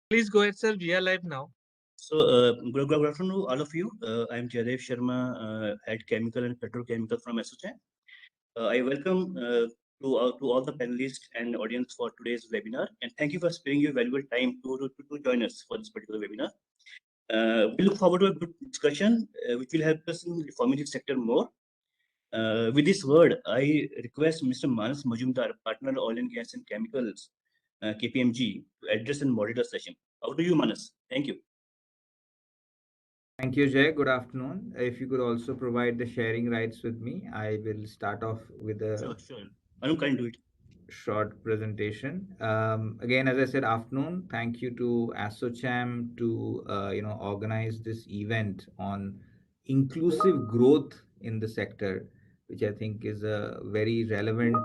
Please go ahead, sir. We are live now. Good afternoon, all of you. I'm Jaidev Sharma, Head Chemical and Petrochemical from SOCHAM. I welcome to all the panelists and audience for today's webinar, and thank you for sparing your valuable time to join us for this particular webinar. We look forward to a good discussion, which will help us in reforming the sector more. With this word, I request Mr. Manas Majumdar, Partner Oil and Gas and Chemicals, KPMG, to address and moderate the session. Over to you, Manas. Thank you. Thank you, Jay. Good afternoon. If you could also provide the sharing rights with me, I will start off with a Sure. Anu, can do it. short presentation. Again, as I said, afternoon. Thank you to ASSOCHAM to organize this event on inclusive growth in the sector, which I think is a very relevant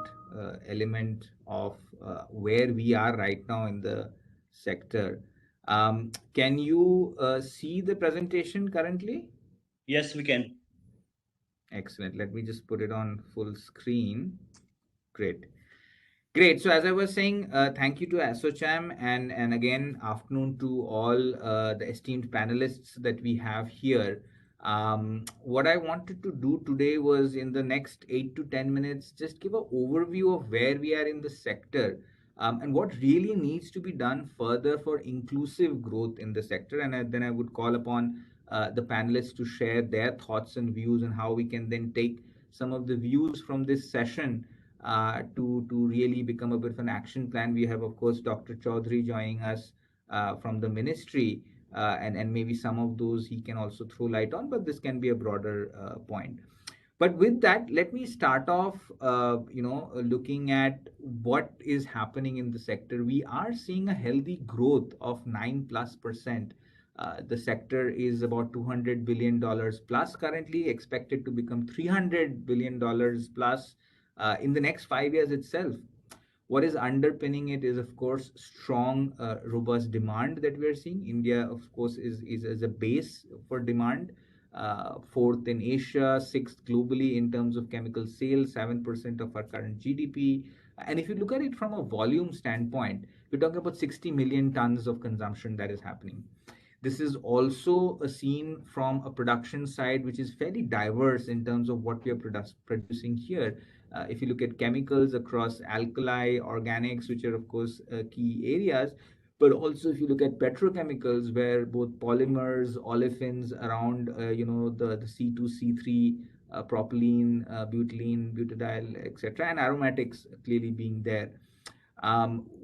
element of where we are right now in the sector. Can you see the presentation currently? Yes, we can. Excellent. Let me just put it on full screen. Great. Great. So as I was saying, thank you to ASSOCHAM and again, afternoon to all the esteemed panelists that we have here. What I wanted to do today was in the next 8 to 10 minutes, just give an overview of where we are in the sector and what really needs to be done further for inclusive growth in the sector. And then I would call upon the panelists to share their thoughts and views and how we can then take some of the views from this session to really become a bit of an action plan. We have, of course, Dr. Chaudhary joining us from the ministry, and maybe some of those he can also throw light on, but this can be a broader point. But with that, let me start off, looking at what is happening in the sector. We are seeing a healthy growth of 9+%. The sector is about $200 billion plus currently, expected to become $300 billion plus in the next 5 years itself. What is underpinning it is, of course, strong, robust demand that we are seeing. India, of course, is a base for demand. Fourth in Asia, sixth globally in terms of chemical sales, 7% of our current GDP. And if you look at it from a volume standpoint, we're talking about 60 million tons of consumption that is happening. This is also seen from a production side, which is fairly diverse in terms of what we are producing here. If you look at chemicals across alkali, organics, which are, of course, key areas, but also if you look at petrochemicals, where both polymers, olefins around, the C2, C3, propylene, butylene, butyl, etc., and aromatics clearly being there.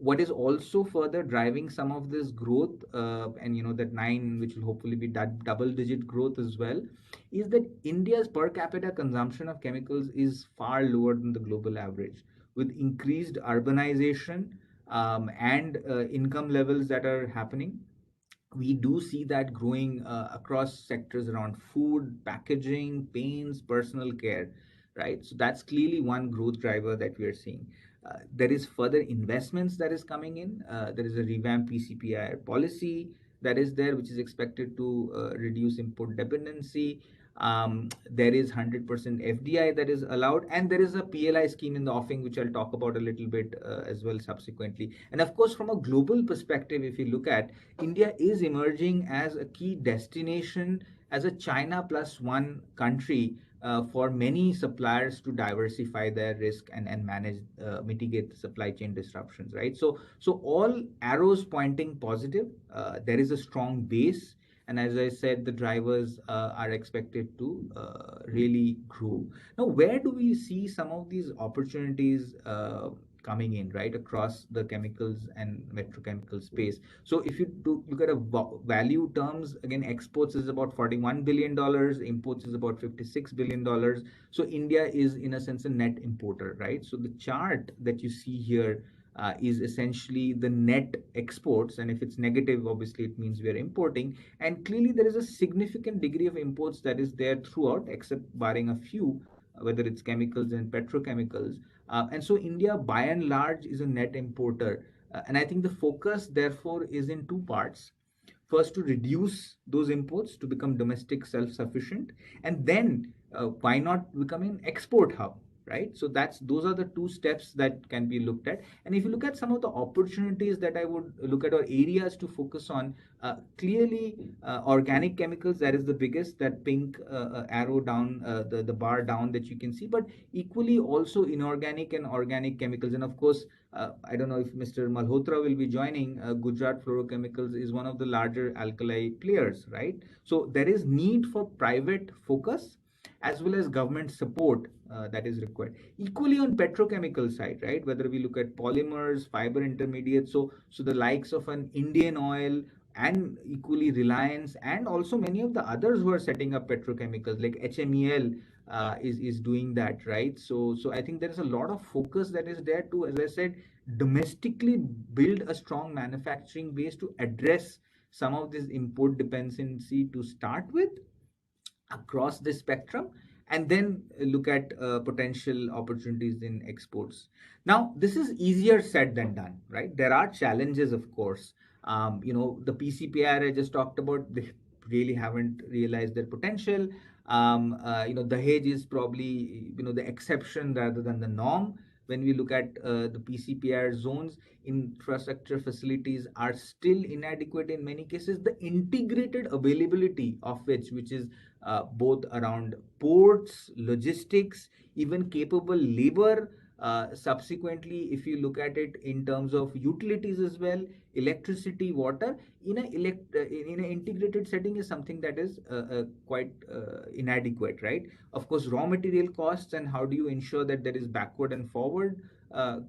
What is also further driving some of this growth, and that nine, which will hopefully be double-digit growth as well, is that India's per capita consumption of chemicals is far lower than the global average. With increased urbanization and income levels that are happening, we do see that growing across sectors around food, packaging, paints, personal care, right? So that's clearly one growth driver that we are seeing. There is further investments that is coming in. There is a revamped PCPIR policy that is there, which is expected to reduce import dependency. There is 100% FDI that is allowed, and there is a PLI scheme in the offing, which I'll talk about a little bit as well subsequently. And of course, from a global perspective, if you look at, India is emerging as a key destination, as a China plus one country for many suppliers to diversify their risk and manage, mitigate the supply chain disruptions, right? So all arrows pointing positive. There is a strong base, and as I said, the drivers are expected to really grow. Now, where do we see some of these opportunities coming in, right, across the chemicals and petrochemical space? So if you look at a value terms, again, exports is about $41 billion, imports is about $56 billion. So India is, in a sense, a net importer, right? So the chart that you see here is essentially the net exports, and if it's negative, obviously it means we are importing. And clearly there is a significant degree of imports that is there throughout, except barring a few, whether it's chemicals and petrochemicals. And so India, by and large, is a net importer. And I think the focus, therefore, is in two parts. First, to reduce those imports to become domestic self-sufficient, and then why not become an export hub, right? So those are the two steps that can be looked at. And if you look at some of the opportunities that I would look at, or areas to focus on, clearly organic chemicals, that is the biggest, that pink arrow down, the bar down that you can see, but equally also inorganic and organic chemicals. And of course, I don't know if Mr. Malhotra will be joining. Gujarat Fluorochemicals is one of the larger alkali players, right? So there is need for private focus as well as government support that is required. Equally on petrochemical side, right? Whether we look at polymers, fiber intermediates, so the likes of an Indian Oil and equally Reliance, and also many of the others who are setting up petrochemicals like HMEL is doing that, right? So I think there is a lot of focus that is there to, as I said, domestically build a strong manufacturing base to address some of this import dependency to start with across the spectrum, and then look at potential opportunities in exports. Now, this is easier said than done, right? There are challenges, of course. The PCPR I just talked about, they really haven't realized their potential. Dahej is probably, the exception rather than the norm. When we look at the PCPR zones, infrastructure facilities are still inadequate in many cases. The integrated availability of which is both around ports, logistics, even capable labor. Subsequently, if you look at it in terms of utilities as well, electricity, water, in an integrated setting is something that is quite inadequate, right? Of course, raw material costs, and how do you ensure that there is backward and forward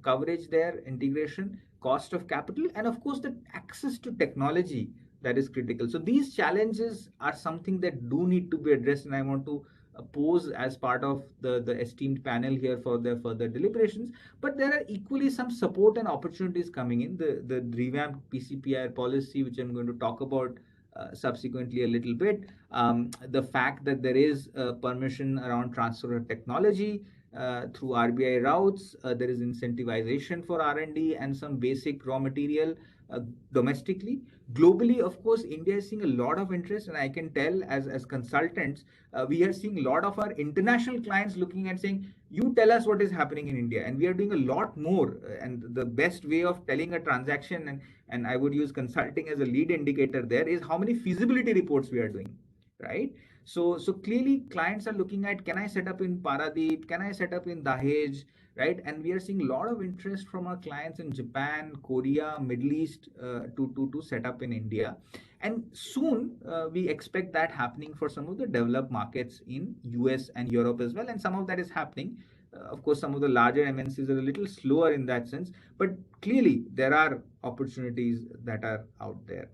coverage there, integration, cost of capital, and of course the access to technology, that is critical. So these challenges are something that do need to be addressed, and I want to pose as part of the esteemed panel here for their further deliberations. But there are equally some support and opportunities coming in. The revamped PCPR policy, which I'm going to talk about subsequently a little bit. The fact that there is permission around transfer of technology through RBI routes, there is incentivization for R&D and some basic raw material domestically. Globally, of course, India is seeing a lot of interest, and I can tell as consultants, we are seeing a lot of our international clients looking and saying, you tell us what is happening in India, and we are doing a lot more. And the best way of telling a transaction, and I would use consulting as a lead indicator there, is how many feasibility reports we are doing, right? So clearly clients are looking at, can I set up in Paradeep, can I set up in Dahej, right? And we are seeing a lot of interest from our clients in Japan, Korea, Middle East to set up in India. And soon we expect that happening for some of the developed markets in US and Europe as well. And some of that is happening. Of course, some of the larger MNCs are a little slower in that sense, but clearly there are opportunities that are out there.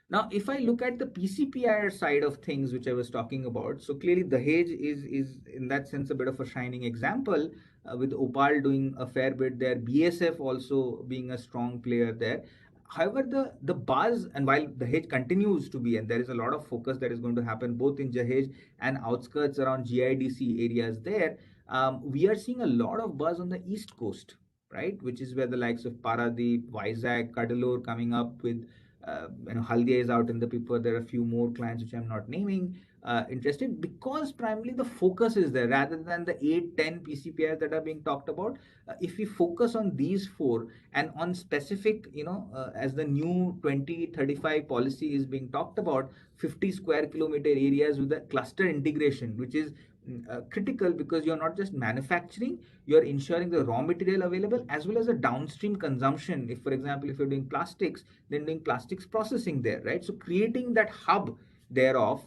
Now, if I look at the PCPR side of things, which I was talking about, so clearly Dahej is in that sense a bit of a shining example, with Opal doing a fair bit there, BSF also being a strong player there. However, the buzz, and while Dahej continues to be, and there is a lot of focus that is going to happen both in Dahej and outskirts around GIDC areas there, we are seeing a lot of buzz on the East Coast, right? Which is where the likes of Paradeep, Vizag, Cuddalore coming up with Haldia is out in the paper. There are a few more clients which I'm not naming, interested, because primarily the focus is there rather than the 8-10 PCPIs that are being talked about. If we focus on these four and on specific, as the new 2035 policy is being talked about, 50 square kilometer areas with a cluster integration, which is critical, because you're not just manufacturing, you're ensuring the raw material available as well as the downstream consumption. If, for example, if you're doing plastics, then doing plastics processing there, right? So creating that hub thereof,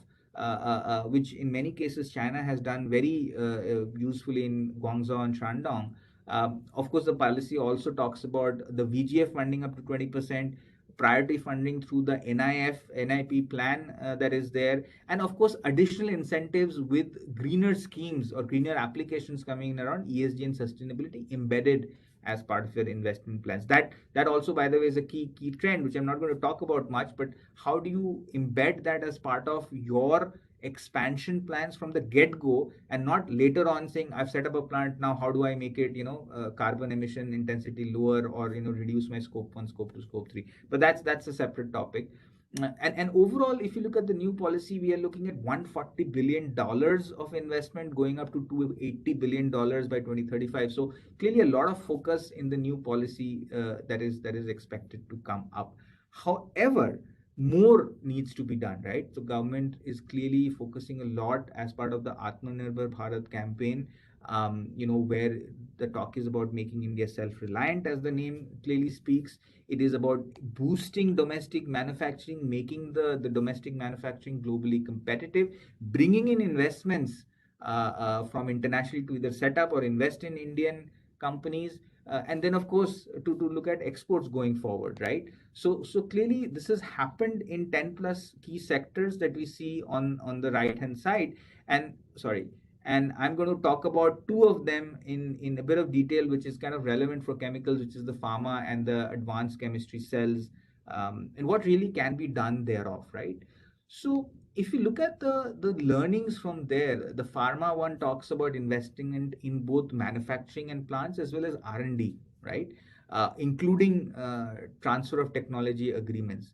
which in many cases China has done very usefully in Guangzhou and Shandong. Of course, the policy also talks about the VGF funding up to 20%, priority funding through the NIP plan that is there, and of course additional incentives with greener schemes or greener applications coming in around ESG and sustainability embedded as part of your investment plans. That also, by the way, is a key trend, which I'm not going to talk about much, but how do you embed that as part of your expansion plans from the get-go, and not later on saying, I've set up a plant, now how do I make it carbon emission intensity lower, or reduce my scope 1, scope 2, scope 3. But that's a separate topic. And overall, if you look at the new policy, we are looking at $140 billion of investment going up to $280 billion by 2035. So clearly a lot of focus in the new policy that is expected to come up. However, more needs to be done, right? So government is clearly focusing a lot as part of the Atmanirbhar Bharat campaign, where the talk is about making India self-reliant, as the name clearly speaks. It is about boosting domestic manufacturing, making the domestic manufacturing globally competitive, bringing in investments from internationally to either set up or invest in Indian companies. And then, of course, to look at exports going forward, right? So clearly, this has happened in 10 plus key sectors that we see on the right hand side. And sorry, and I'm going to talk about two of them in a bit of detail, which is kind of relevant for chemicals, which is the pharma and the advanced chemistry cells, and what really can be done thereof, right? So if you look at the learnings from there, the pharma one talks about investing in both manufacturing and plants as well as R&D, right? Including transfer of technology agreements.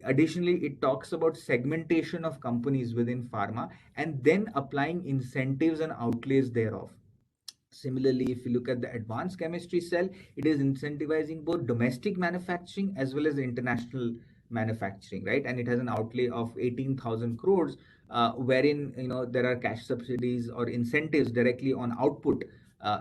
Additionally, it talks about segmentation of companies within pharma and then applying incentives and outlays thereof. Similarly, if you look at the advanced chemistry cell, it is incentivizing both domestic manufacturing as well as international manufacturing, right? And it has an outlay of 18,000 crores, wherein there are cash subsidies or incentives directly on output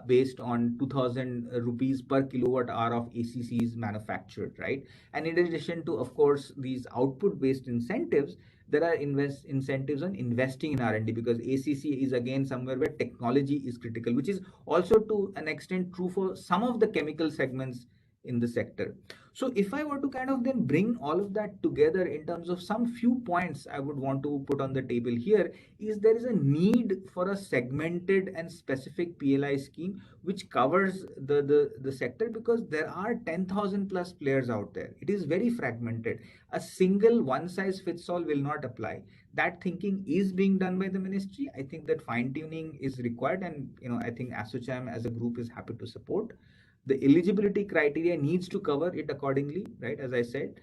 based on 2,000 rupees per kilowatt hour of ACCs manufactured, right? And in addition to, of course, these output based incentives, there are incentives on investing in R&D, because ACC is again somewhere where technology is critical, which is also to an extent true for some of the chemical segments in the sector. So if I were to kind of then bring all of that together in terms of some few points I would want to put on the table here, is there is a need for a segmented and specific PLI scheme which covers the sector, because there are 10,000 plus players out there. It is very fragmented. A single one size fits all will not apply. That thinking is being done by the ministry. I think that fine tuning is required, and I think ASSOCHAM as a group is happy to support. The eligibility criteria needs to cover it accordingly, right? As I said,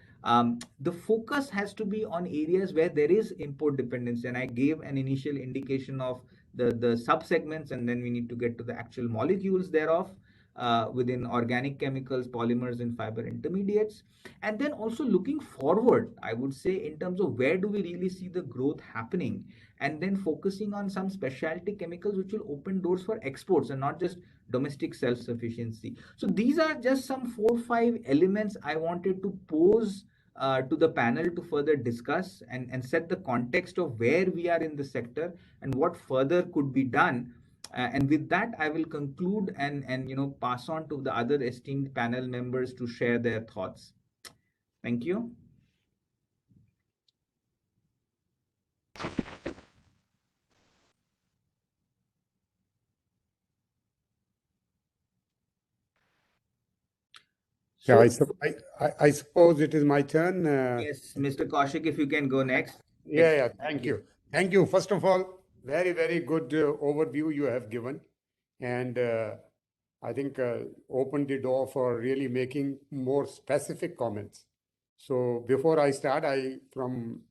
the focus has to be on areas where there is import dependence, and I gave an initial indication of the sub segments, and then we need to get to the actual molecules thereof within organic chemicals, polymers, and fiber intermediates. And then also looking forward, I would say, in terms of where do we really see the growth happening, and then focusing on some specialty chemicals which will open doors for exports and not just domestic self-sufficiency. So these are just some 4 or 5 elements I wanted to pose to the panel to further discuss and set the context of where we are in the sector and what further could be done. And with that, I will conclude and pass on to the other esteemed panel members to share their thoughts. Thank you. Yeah, I suppose it is my turn. Yes, Mr. Kaushik, if you can go next. Yeah, thank you. Thank you. First of all, very, very good overview you have given. And I think opened the door for really making more specific comments. So before I start, from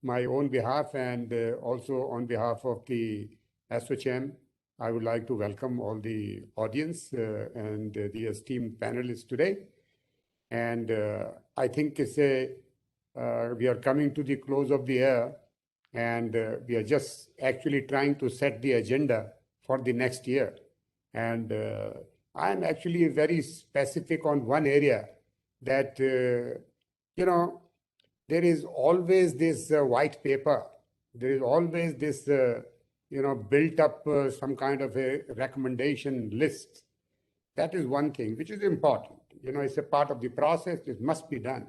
my own behalf and also on behalf of the ASSOCHAM, I would like to welcome all the audience and the esteemed panelists today. And I think we are coming to the close of the year, and we are just actually trying to set the agenda for the next year. And I'm actually very specific on one area that, there is always this white paper. There is always this, built up some kind of a recommendation list. That is one thing which is important. It's a part of the process. It must be done.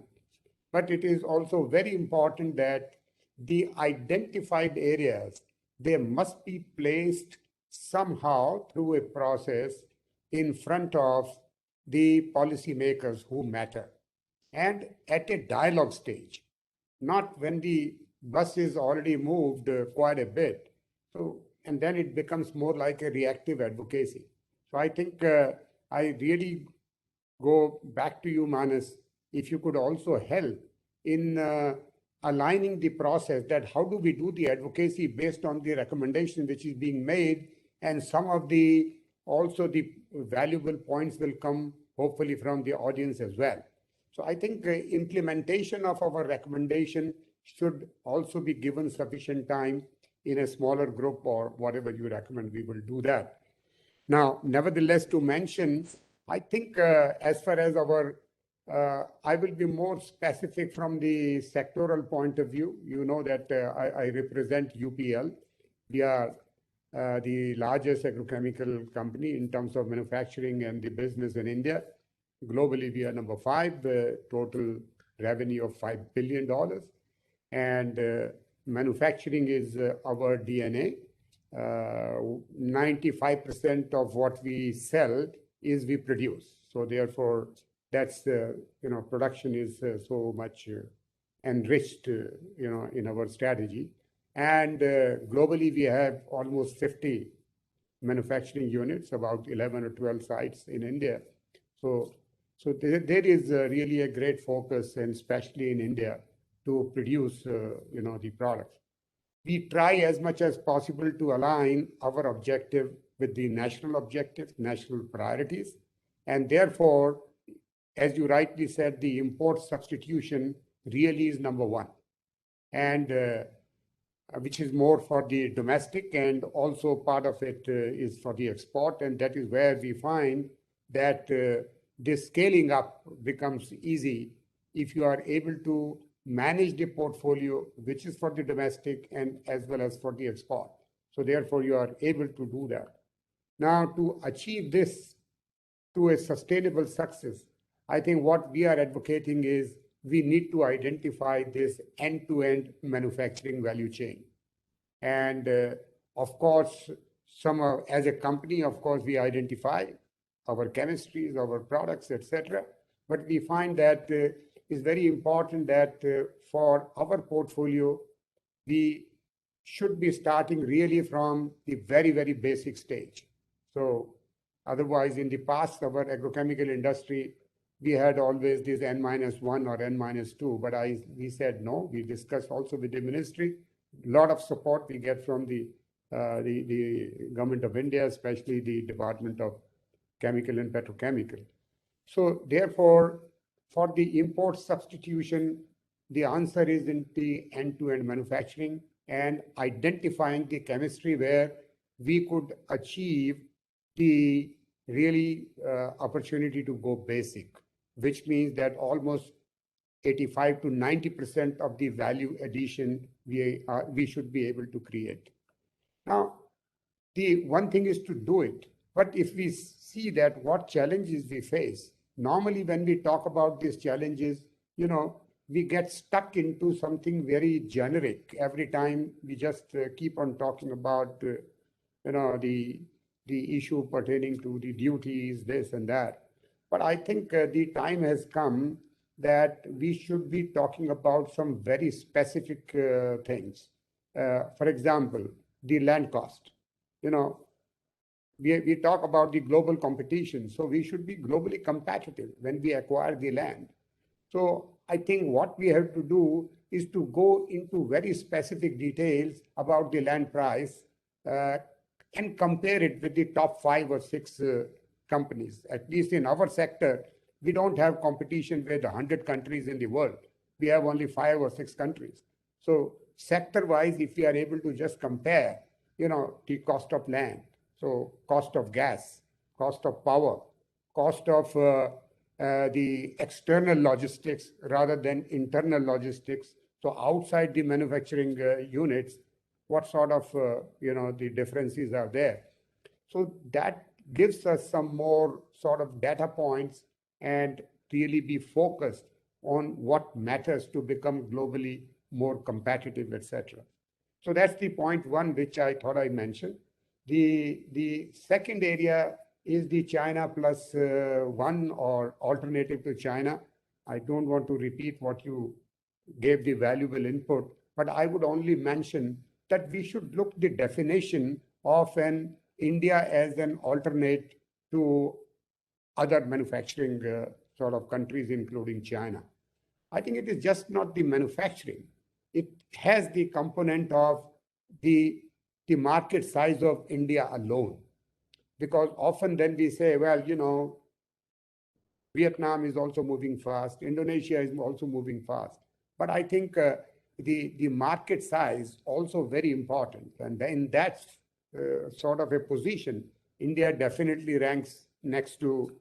But it is also very important that the identified areas, they must be placed somehow through a process in front of the policymakers who matter, and at a dialogue stage, not when the bus is already moved quite a bit. So, and then it becomes more like a reactive advocacy. So I think I really go back to you, Manas, if you could also help in aligning the process, that how do we do the advocacy based on the recommendation which is being made, and some of the also the valuable points will come hopefully from the audience as well. So I think implementation of our recommendation should also be given sufficient time in a smaller group or whatever you recommend, we will do that. Now, nevertheless, to mention, I think as far as our, I will be more specific from the sectoral point of view. You know that I represent UPL. We are the largest agrochemical company in terms of manufacturing and the business in India. Globally, we are number 5, total revenue of $5 billion. And manufacturing is our DNA. 95% of what we sell is we produce. So therefore, that's, production is so much enriched, in our strategy. And globally, we have almost 50 manufacturing units, about 11 or 12 sites in India. So there is really a great focus, and especially in India, to produce, the products. We try as much as possible to align our objective with the national objectives, national priorities. And therefore, as you rightly said, the import substitution really is number 1. And which is more for the domestic, and also part of it is for the export. And that is where we find that this scaling up becomes easy if you are able to manage the portfolio, which is for the domestic and as well as for the export. So therefore, you are able to do that. Now, to achieve this to a sustainable success, I think what we are advocating is we need to identify this end-to-end manufacturing value chain. And of course, as a company, of course, we identify our chemistries, our products, etc. But we find that it's very important that for our portfolio, we should be starting really from the very, very basic stage. So otherwise, in the past, our agrochemical industry, we had always this N-1 or N-2, but we said no. We discussed also with the ministry. A lot of support we get from the government of India, especially the Department of Chemical and Petrochemical. So therefore, for the import substitution, the answer is in the end-to-end manufacturing and identifying the chemistry where we could achieve the really opportunity to go basic, which means that almost 85 to 90% of the value addition we should be able to create. Now, the one thing is to do it, but if we see that what challenges we face, normally when we talk about these challenges, we get stuck into something very generic. Every time we just keep on talking about, the issue pertaining to the duties, this and that. But I think the time has come that we should be talking about some very specific things. For example, the land cost. We talk about the global competition, so we should be globally competitive when we acquire the land. So I think what we have to do is to go into very specific details about the land price and compare it with the top 5 or 6 companies. At least in our sector, we don't have competition with 100 countries in the world. We have only 5 or 6 countries. So sector-wise, if we are able to just compare, the cost of land, so cost of gas, cost of power, cost of the external logistics rather than internal logistics. So outside the manufacturing units, what sort of, the differences are there. So that gives us some more sort of data points and really be focused on what matters to become globally more competitive, etc. So that's the point 1, which I thought I mentioned. The second area is the China plus 1 or alternative to China. I don't want to repeat what you gave the valuable input, but I would only mention that we should look the definition of an India as an alternate to other manufacturing sort of countries, including China. I think it is just not the manufacturing. has the component of the market size of India alone. Because often then we say, well, Vietnam is also moving fast, Indonesia is also moving fast. But I think the market size also very important. And in that sort of a position, India definitely ranks next to,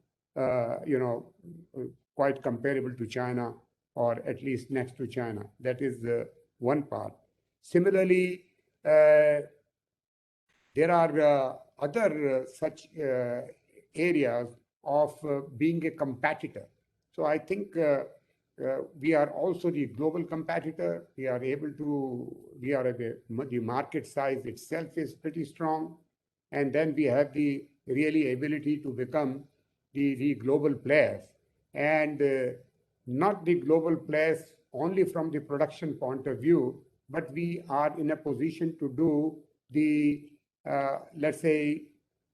quite comparable to China, or at least next to China. That is one part. Similarly, there are other such areas of being a competitor. So I think we are also the global competitor. We are the market size itself is pretty strong. And then we have the really ability to become the global players. And not the global players only from the production point of view, but we are in a position to do the, let's say,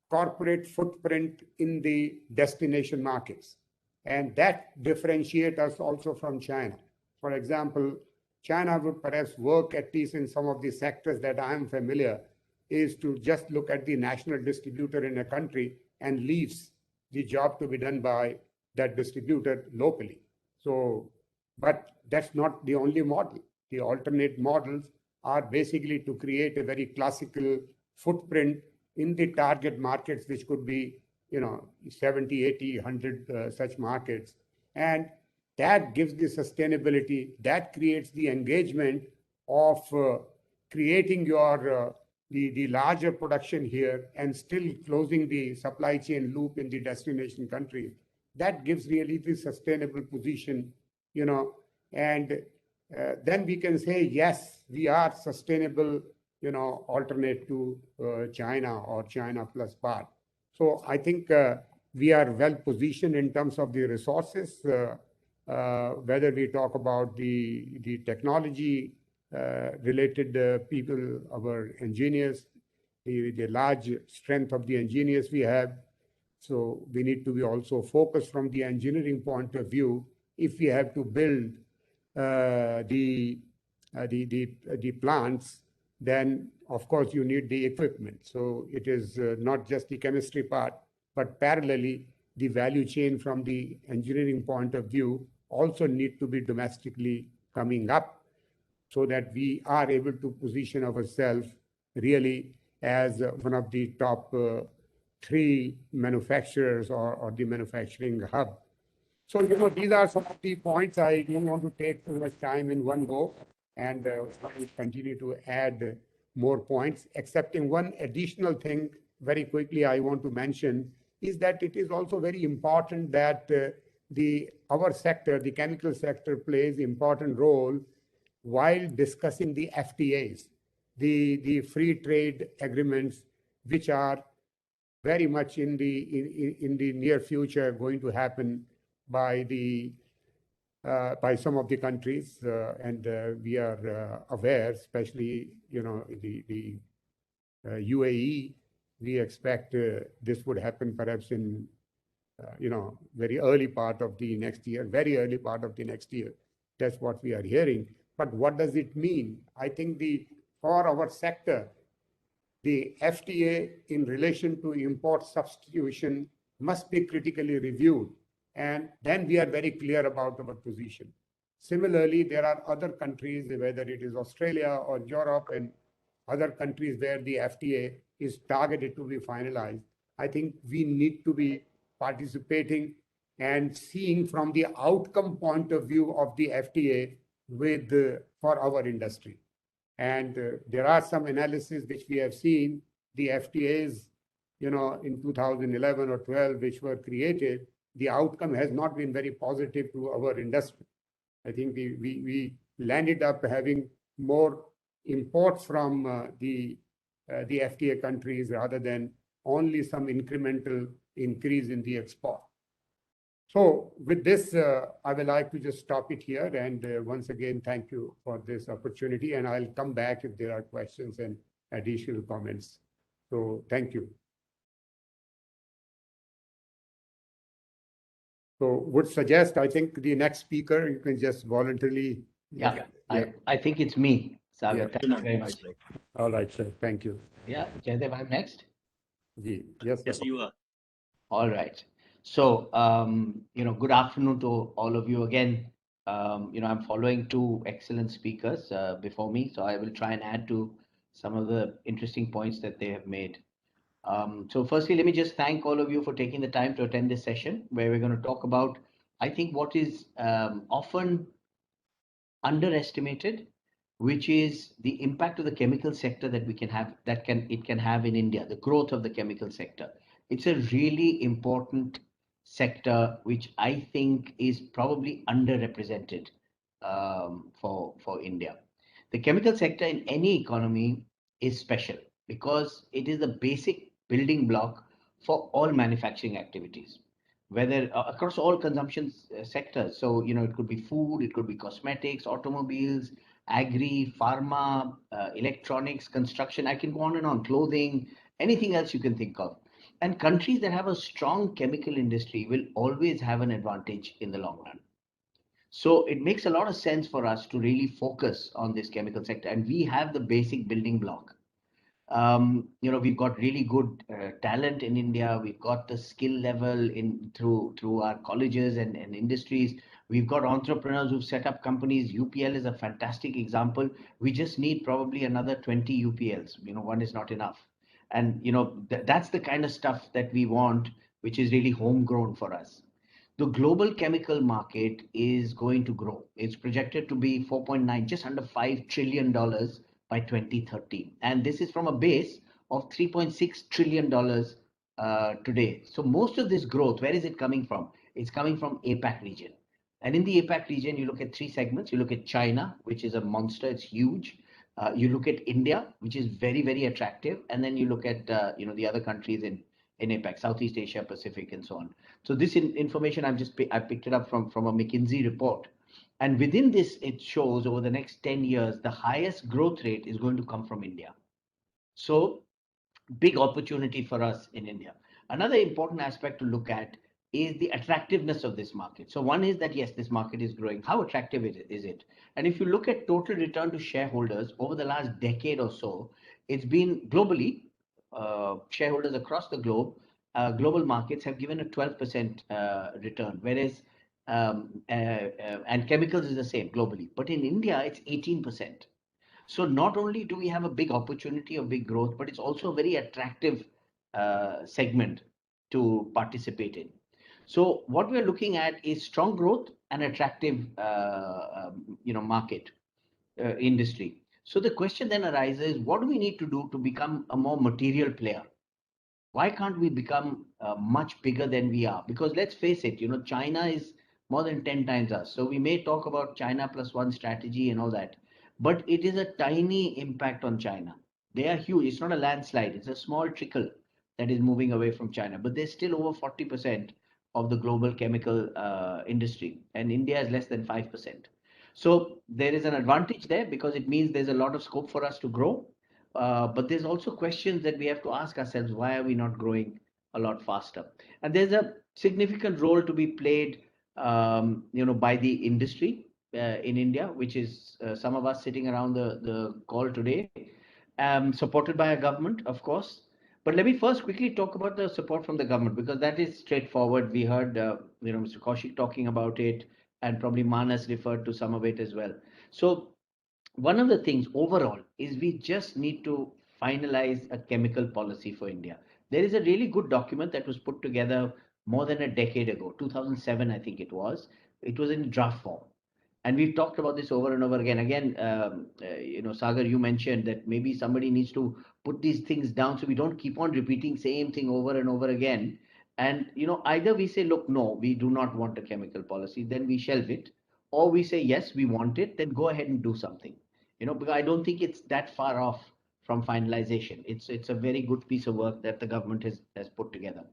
corporate footprint in the destination markets. And that differentiates us also from China. For example, China would perhaps work, at least in some of the sectors that I am familiar, is to just look at the national distributor in a country and leaves the job to be done by that distributor locally. So, but that's not the only model. The alternate models are basically to create a very classical footprint in the target markets, which could be 70, 80, 100 such markets. And that gives the sustainability, that creates the engagement of creating your the larger production here and still closing the supply chain loop in the destination country. That gives really the sustainable position, and then we can say, yes, we are sustainable, alternate to China or China plus part. So I think we are well positioned in terms of the resources, whether we talk about the technology related people, our engineers, the large strength of the engineers we have. So we need to be also focused from the engineering point of view. If we have to build the plants, then of course you need the equipment. So it is not just the chemistry part, but parallelly the value chain from the engineering point of view also need to be domestically coming up, so that we are able to position ourselves really as one of the top 3 manufacturers or the manufacturing hub. So, these are some of the points. I don't want to take too much time in one go, and I will continue to add more points, excepting one additional thing very quickly I want to mention is that it is also very important that our sector, the chemical sector, plays important role while discussing the FTAs, the free trade agreements, which are very much in the near future going to happen by some of the countries, and we are aware, especially the UAE. We expect this would happen perhaps in very early part of the next year, very early part of the next year. That's what we are hearing. But what does it mean? I think for our sector, the FTA in relation to import substitution must be critically reviewed. And then we are very clear about our position. Similarly, there are other countries, whether it is Australia or Europe and other countries where the FTA is targeted to be finalized. I think we need to be participating and seeing from the outcome point of view of the FTA for our industry. And there are some analysis which we have seen, the FTAs, in 2011 or 12, which were created, the outcome has not been very positive to our industry. I think we landed up having more imports from the FTA countries rather than only some incremental increase in the export. So with this, I would like to just stop it here. And once again, thank you for this opportunity. And I'll come back if there are questions and additional comments. So thank you. So would suggest, I think the next speaker, you can just voluntarily. Yeah. I think it's me. Sagar, Yeah. thank you very much. All right, sir. Thank you. Yeah, Jaidev, I'm next. Ji. Yes, Yes, sir. you are. All right. So, good afternoon to all of you again. I'm following two excellent speakers before me, so I will try and add to some of the interesting points that they have made. So firstly, let me just thank all of you for taking the time to attend this session where we're going to talk about, I think, what is often underestimated, which is the impact of the chemical sector that we can have, it can have in India, the growth of the chemical sector. It's a really important sector, which I think is probably underrepresented for India. The chemical sector in any economy is special because it is the basic building block for all manufacturing activities, whether across all consumption sectors. So, it could be food, it could be cosmetics, automobiles, agri, pharma, electronics, construction. I can go on and on, clothing, anything else you can think of. And countries that have a strong chemical industry will always have an advantage in the long run. So it makes a lot of sense for us to really focus on this chemical sector. And we have the basic building block. We've got really good talent in India. We've got the skill level through our colleges and industries. We've got entrepreneurs who've set up companies. UPL is a fantastic example. We just need probably another 20 UPLs. One is not enough. And that's the kind of stuff that we want, which is really homegrown for us. The global chemical market is going to grow. It's projected to be 4.9, just under $5 trillion by 2030. And this is from a base of $3.6 trillion today. So most of this growth, where is it coming from? It's coming from APAC region. And in the APAC region, you look at three segments. You look at China, which is a monster. It's huge. You look at India, which is very, very attractive. And then you look at, the other countries in APAC, Southeast Asia, Pacific, and so on. So this information I picked it up from a McKinsey report. And within this, it shows over the next 10 years, the highest growth rate is going to come from India. So big opportunity for us in India. Another important aspect to look at is the attractiveness of this market. So one is that, yes, this market is growing. How attractive is it? And if you look at total return to shareholders over the last decade or so, it's been globally, shareholders across the globe, global markets have given a 12% return, whereas and chemicals is the same globally. But in India, it's 18%. So not only do we have a big opportunity of big growth, but it's also a very attractive segment to participate in. So what we're looking at is strong growth and attractive, market industry. So the question then arises, what do we need to do to become a more material player? Why can't we become much bigger than we are? Because let's face it, China is more than 10 times us. So we may talk about China plus one strategy and all that, but it is a tiny impact on China. They are huge. It's not a landslide. It's a small trickle that is moving away from China, but they're still over 40% of the global chemical industry, and India is less than 5%. So there is an advantage there because it means there's a lot of scope for us to grow. But there's also questions that we have to ask ourselves, why are we not growing a lot faster? And there's a significant role to be played, by the industry in India, which is some of us sitting around the call today, supported by a government, of course. But let me first quickly talk about the support from the government, because that is straightforward. We heard, Mr. Kaushik talking about it, and probably Manas referred to some of it as well. So one of the things overall is we just need to finalize a chemical policy for India. There is a really good document that was put together more than a decade ago, 2007, I think it was. It was in draft form. And we've talked about this over and over again. Sagar, you mentioned that maybe somebody needs to put these things down so we don't keep on repeating same thing over and over again. And, either we say, look, no, we do not want a chemical policy, then we shelve it. Or we say, yes, we want it, then go ahead and do something. Because I don't think it's that far off from finalization. It's a very good piece of work that the government has put together.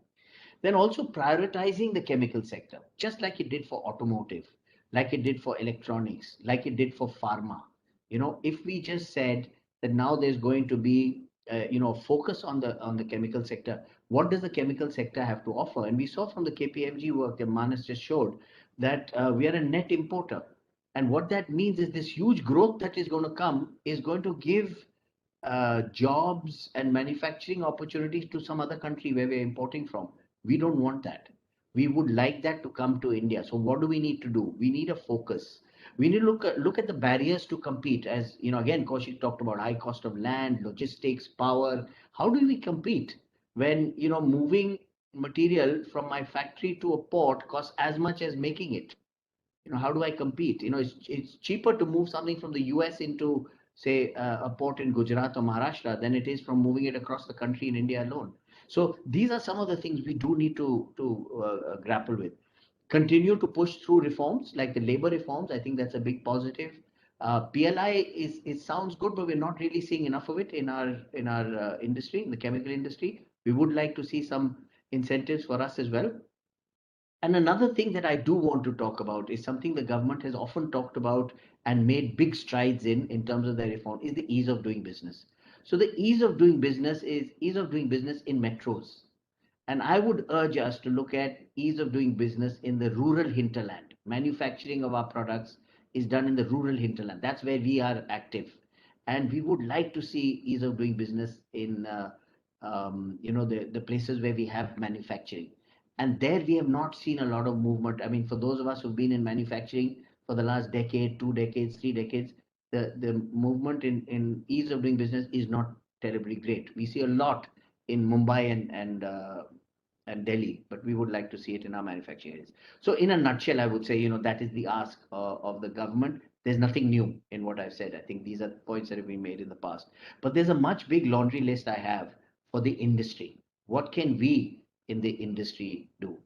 Then also prioritizing the chemical sector, just like it did for automotive, like it did for electronics, like it did for pharma. If we just said that now there's going to be, focus on the chemical sector, what does the chemical sector have to offer? And we saw from the KPMG work that Manas just showed that we are a net importer. And what that means is this huge growth that is going to come is going to give jobs and manufacturing opportunities to some other country where we're importing from. We don't want that. We would like that to come to India. So what do we need to do? We need a focus. We need to look at the barriers to compete. As you know, again, Kaushik talked about high cost of land, logistics, power. How do we compete when moving material from my factory to a port costs as much as making it? How do I compete? It's cheaper to move something from the US into, say, a port in Gujarat or Maharashtra than it is from moving it across the country in India alone. So these are some of the things we do need to grapple with. Continue to push through reforms like the labor reforms. I think that's a big positive. PLI is sounds good, but we're not really seeing enough of it in our industry, in the chemical industry. We would like to see some incentives for us as well. And another thing that I do want to talk about is something the government has often talked about and made big strides in terms of their reform is the ease of doing business. So the ease of doing business is ease of doing business in metros. And I would urge us to look at ease of doing business in the rural hinterland. Manufacturing of our products is done in the rural hinterland. That's where we are active. And we would like to see ease of doing business in the places where we have manufacturing. And there we have not seen a lot of movement. I mean, for those of us who've been in manufacturing for the last decade, 2 decades, 3 decades, the movement in ease of doing business is not terribly great. We see a lot in Mumbai and Delhi, but we would like to see it in our manufacturing areas. So in a nutshell, I would say, that is the ask of the government. There's nothing new in what I've said. I think these are points that have been made in the past. But there's a much big laundry list I have for the industry. What can we in the industry do?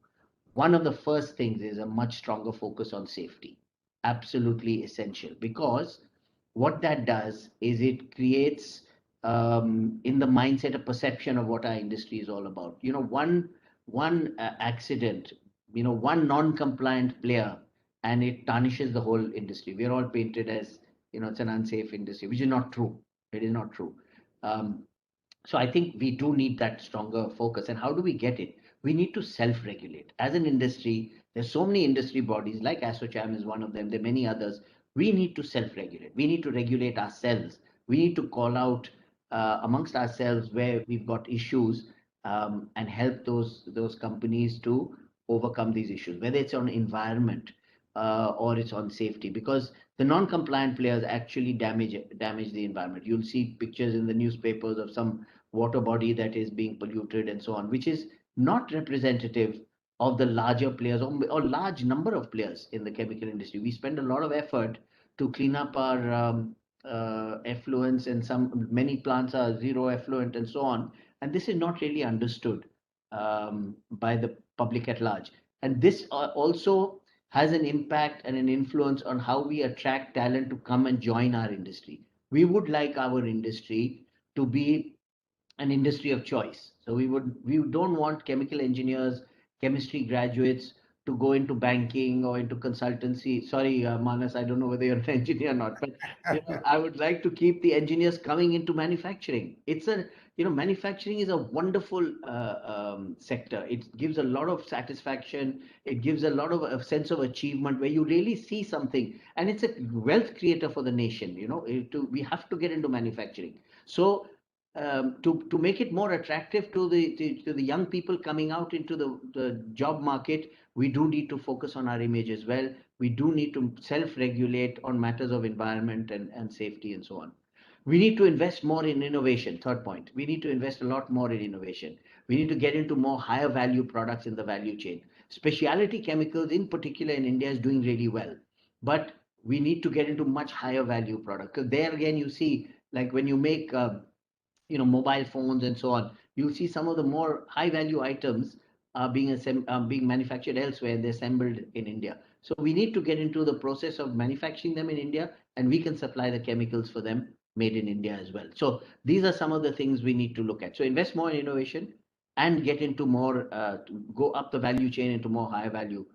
One of the first things is a much stronger focus on safety. Absolutely essential, because what that does is it creates in the mindset a perception of what our industry is all about. One accident, one non-compliant player, and it tarnishes the whole industry. We're all painted as it's an unsafe industry, which is not true. It is not true. So I think we do need that stronger focus. And how do we get it? We need to self-regulate. As an industry, there's so many industry bodies, like ASSOCHAM is one of them. There are many others. We need to self-regulate. We need to regulate ourselves. We need to call out amongst ourselves where we've got issues and help those companies to overcome these issues, whether it's on environment or it's on safety, because the non-compliant players actually damage the environment. You'll see pictures in the newspapers of some water body that is being polluted and so on, which is not representative of the larger players or large number of players in the chemical industry. We spend a lot of effort to clean up our effluents, and many plants are zero effluent and so on. And this is not really understood by the public at large. And this also has an impact and an influence on how we attract talent to come and join our industry. We would like our industry to be an industry of choice. So we don't want chemical engineers, chemistry graduates to go into banking or into consultancy. Sorry, Manas, I don't know whether you're an engineer or not, but I would like to keep the engineers coming into manufacturing. Manufacturing is a wonderful sector. It gives a lot of satisfaction. It gives a lot of a sense of achievement where you really see something, and it's a wealth creator for the nation. We have to get into manufacturing. So to make it more attractive to the young people coming out into the job market, we do need to focus on our image as well. We do need to self-regulate on matters of environment and safety and so on. We need to invest more in innovation. Third point, we need to invest a lot more in innovation. We need to get into more higher value products in the value chain. Specialty chemicals in particular in India is doing really well, but we need to get into much higher value products. Because there again, you see, like when you make mobile phones and so on, you'll see some of the more high value items are being manufactured elsewhere, and they're assembled in India. So we need to get into the process of manufacturing them in India, and we can supply the chemicals for them made in India as well. So these are some of the things we need to look at. So invest more in innovation and get into more, go up the value chain into more high value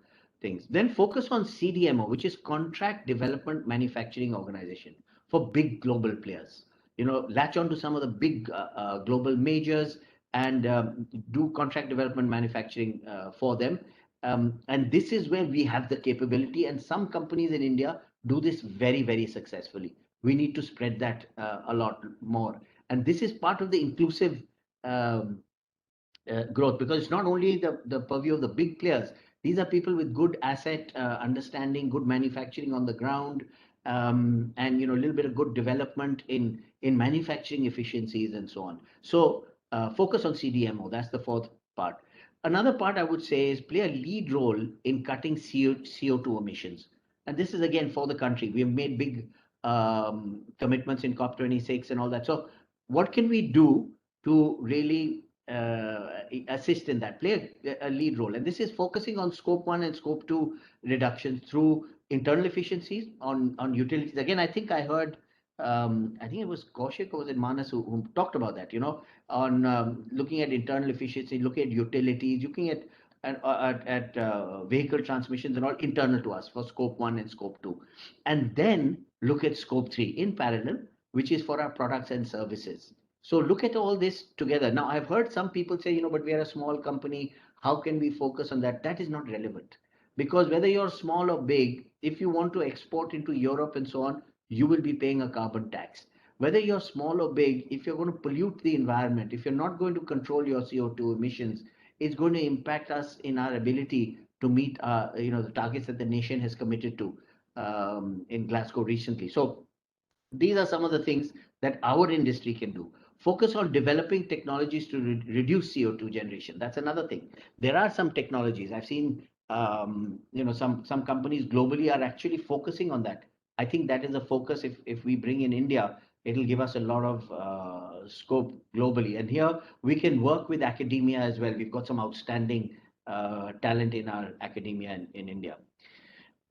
things. Then focus on CDMO, which is Contract Development Manufacturing Organization, for big global players. Latch on to some of the big global majors and do contract development manufacturing for them. And this is where we have the capability, and some companies in India do this very, very successfully. We need to spread that a lot more. And this is part of the inclusive um, growth, because it's not only the purview of the big players. These are people with good asset understanding, good manufacturing on the ground, and a little bit of good development in manufacturing efficiencies and so on. So focus on CDMO. That's the fourth part. Another part I would say is play a lead role in cutting CO2 emissions. And this is again for the country. We have made big commitments in COP26 and all that. So what can we do to really assist in that, play a lead role? And this is focusing on scope 1 and scope 2 reduction through internal efficiencies on utilities. Again, I think I heard, I think it was Kaushik or was it Manas who talked about that, on looking at internal efficiency, looking at utilities, looking at vehicle transmissions and all internal to us for scope 1 and scope 2. And then look at scope 3 in parallel, which is for our products and services. So look at all this together. Now, I've heard some people say, but we are a small company. How can we focus on that? That is not relevant, because whether you're small or big, if you want to export into Europe and so on, you will be paying a carbon tax. Whether you're small or big, if you're going to pollute the environment, if you're not going to control your CO2 emissions, it's going to impact us in our ability to meet, the targets that the nation has committed to in Glasgow recently. So these are some of the things that our industry can do. Focus on developing technologies to reduce CO2 generation. That's another thing. There are some technologies I've seen. Some companies globally are actually focusing on that. I think that is a focus. If we bring in India, it'll give us a lot of scope globally. And here we can work with academia as well. We've got some outstanding talent in our academia in India.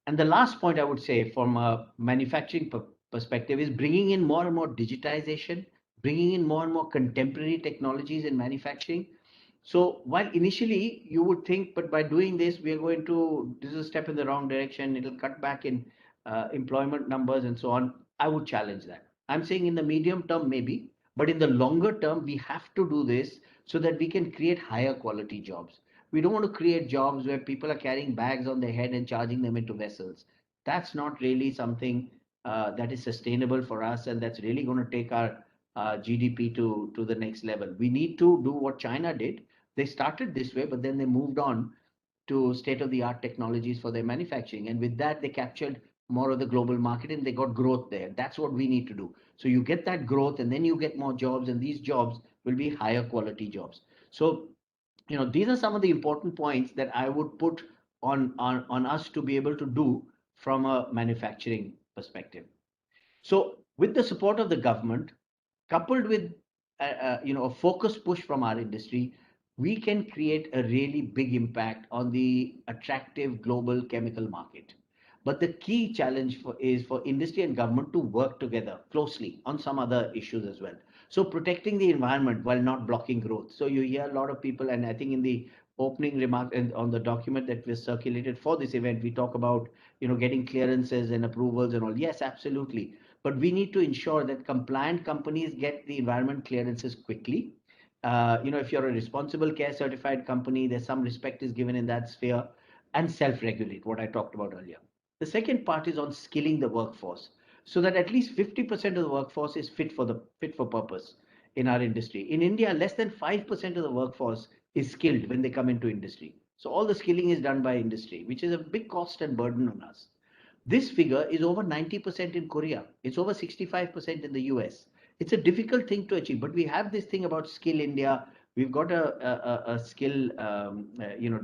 And the last point I would say from a manufacturing perspective is bringing in more and more digitization, bringing in more and more contemporary technologies in manufacturing. So while initially you would think, but by doing this, this is a step in the wrong direction, it'll cut back in employment numbers and so on, I would challenge that. I'm saying in the medium term, maybe, but in the longer term, we have to do this so that we can create higher quality jobs. We don't want to create jobs where people are carrying bags on their head and charging them into vessels. That's not really something that is sustainable for us, and that's really going to take our GDP to the next level. We need to do what China did. They started this way, but then they moved on to state-of-the-art technologies for their manufacturing. And with that, they captured more of the global market and they got growth there. That's what we need to do. So you get that growth and then you get more jobs, and these jobs will be higher quality jobs. So these are some of the important points that I would put on us to be able to do from a manufacturing perspective. So with the support of the government, coupled with a focused push from our industry, we can create a really big impact on the attractive global chemical market. But the key challenge is for industry and government to work together closely on some other issues as well. So protecting the environment while not blocking growth. So you hear a lot of people, and I think in the opening remark and on the document that was circulated for this event, we talk about getting clearances and approvals and all. Yes, absolutely. But we need to ensure that compliant companies get the environment clearances quickly. If you're a responsible care certified company, there's some respect is given in that sphere, and self-regulate, what I talked about earlier. The second part is on skilling the workforce, so that at least 50% of the workforce is fit for purpose in our industry. In India, less than 5% of the workforce is skilled when they come into industry. So all the skilling is done by industry, which is a big cost and burden on us. This figure is over 90% in Korea. It's over 65% in the US. It's a difficult thing to achieve, but we have this thing about Skill India. We've got a skill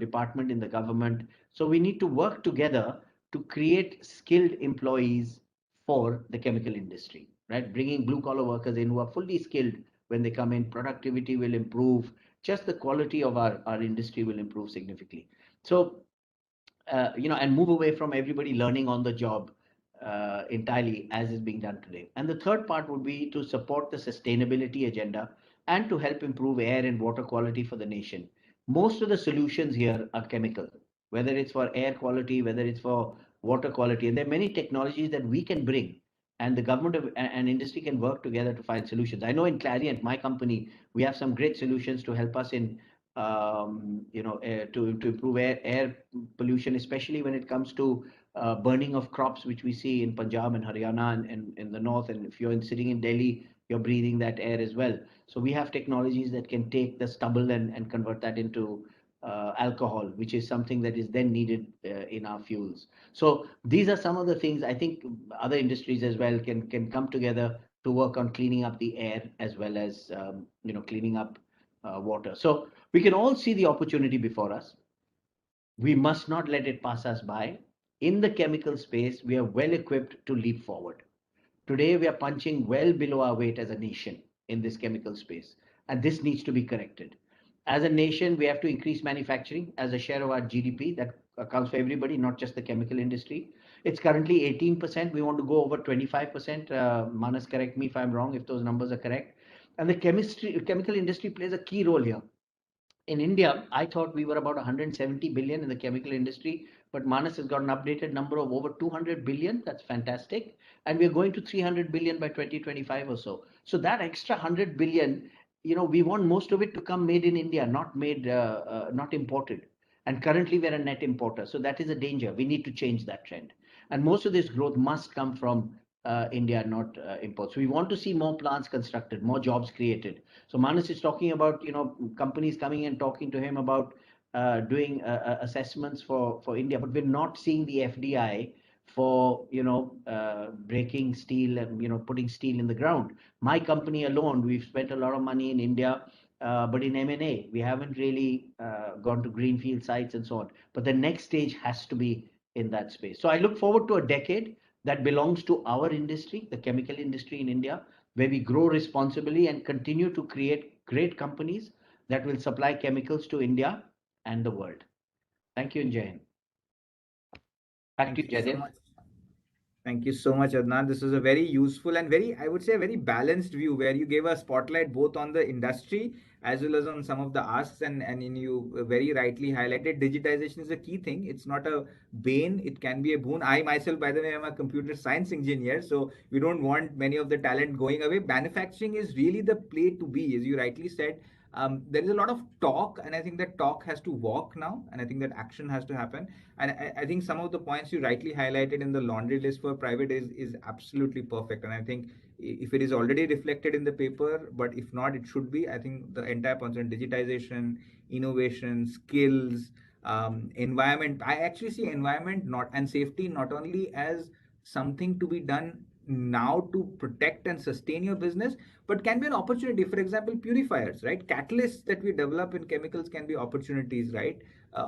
department in the government. So we need to work together to create skilled employees for the chemical industry, right? Bringing blue collar workers in who are fully skilled. When they come in, productivity will improve. Just the quality of our industry will improve significantly. So and move away from everybody learning on the job entirely as is being done today. And the third part would be to support the sustainability agenda and to help improve air and water quality for the nation. Most of the solutions here are chemical, whether it's for air quality, whether it's for water quality. And there are many technologies that we can bring, and the government and industry can work together to find solutions. I know in Clariant, my company, we have some great solutions to help us in to improve air pollution, especially when it comes to burning of crops, which we see in Punjab and Haryana and in the north. And if you're sitting in Delhi, you're breathing that air as well. So we have technologies that can take the stubble and convert that into alcohol, which is something that is then needed in our fuels. So these are some of the things I think other industries as well can come together to work on cleaning up the air as well as cleaning up water. So we can all see the opportunity before us. We must not let it pass us by. In the chemical space, we are well equipped to leap forward. Today, we are punching well below our weight as a nation in this chemical space, and this needs to be corrected. As a nation, we have to increase manufacturing as a share of our GDP. That accounts for everybody, not just the chemical industry. It's currently 18%. We want to go over 25%. Manas, correct me if I'm wrong, if those numbers are correct. And the chemical industry plays a key role here. In India, I thought we were about 170 billion in the chemical industry, but Manas has got an updated number of over 200 billion. That's fantastic. And we're going to 300 billion by 2025 or so. So that extra 100 billion, we want most of it to come made in India, not imported. And currently we're a net importer. So that is a danger. We need to change that trend. And most of this growth must come from India, not imports. So we want to see more plants constructed, more jobs created. So Manas is talking about companies coming and talking to him about doing assessments for India, but we're not seeing the FDI for breaking steel and putting steel in the ground. My company alone, we've spent a lot of money in India, but in M&A we haven't really gone to greenfield sites and so on. But the next stage has to be in that space. So I look forward to a decade that belongs to our industry, the chemical industry in India, where we grow responsibly and continue to create great companies that will supply chemicals to India and the world. Thank you, and Jai Hind. Back to you, Jaidev. Thank you so much, Adnan. This is a very useful and I would say, a very balanced view where you gave a spotlight both on the industry as well as on some of the asks, and you very rightly highlighted digitization is a key thing. It's not a bane, it can be a boon. I myself, by the way, am a computer science engineer, so we don't want many of the talent going away. Manufacturing is really the play to be, as you rightly said. There is a lot of talk, and I think that talk has to walk now, and I think that action has to happen. And I think some of the points you rightly highlighted in the laundry list for private is absolutely perfect. And I think if it is already reflected in the paper, but if not, it should be. I think the entire point on digitization, innovation, skills, environment. I actually see environment not and safety not only as something to be done now to protect and sustain your business, but can be an opportunity. For example, purifiers, right? Catalysts that we develop in chemicals can be opportunities, right?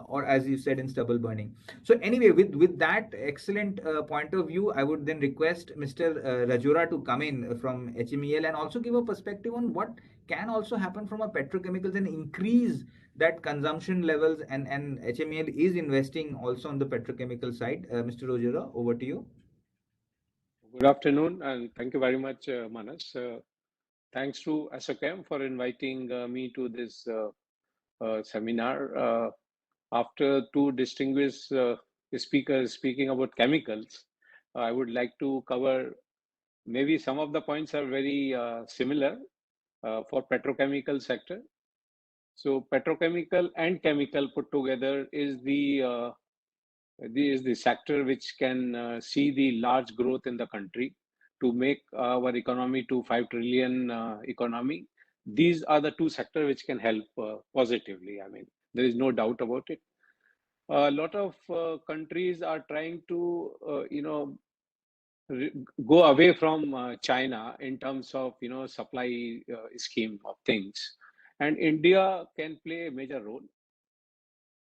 Or as you said, in stubble burning. So anyway, with that excellent point of view, I would then request Mr. Rajora to come in from HMEL and also give a perspective on what can also happen from a petrochemicals and increase that consumption levels, and HMEL is investing also on the petrochemical side. Mr. Rajora, over to you. Good afternoon, and thank you very much, Manas. Thanks to ASSOCHEM for inviting me to this seminar. After two distinguished speakers speaking about chemicals, I would like to cover maybe some of the points are very similar for petrochemical sector. So petrochemical and chemical put together is the sector which can see the large growth in the country to make our economy to 5 trillion economy. These are the two sectors which can help positively. I mean, there is no doubt about it. A lot of countries are trying to, go away from China in terms of, supply scheme of things. And India can play a major role.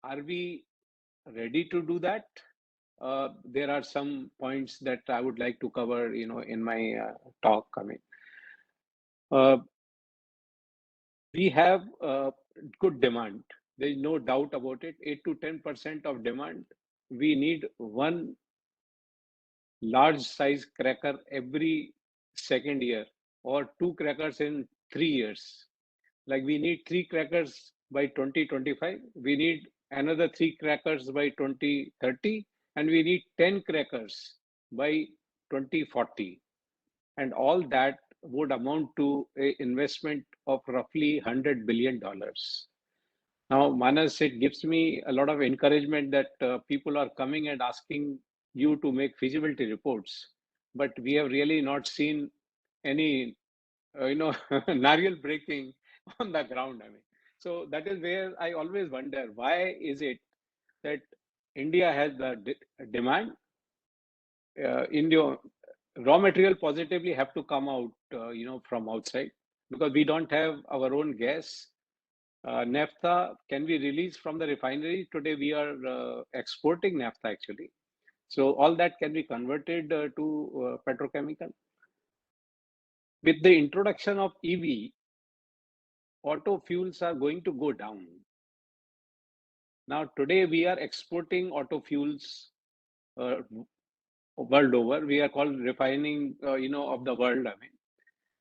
Are we ready to do that? There are some points that I would like to cover, in my talk. I mean, we have good demand. There is no doubt about it. 8 to 10% of demand. We need one large size cracker every second year, or two crackers in 3 years. Like we need 3 crackers by 2025. We need another 3 crackers by 2030. And we need 10 crackers by 2040. And all that would amount to an investment of roughly $100 billion. Now, Manas, it gives me a lot of encouragement that people are coming and asking you to make feasibility reports, but we have really not seen any, narrow breaking on the ground. I mean, so that is where I always wonder, why is it that India has the demand? India raw material positively have to come out, from outside, because we don't have our own gas. Naphtha can be released from the refinery. Today we are exporting naphtha actually. So all that can be converted to petrochemical. With the introduction of EV, auto fuels are going to go down. Now today we are exporting auto fuels world over. We are called refining, of the world. I mean,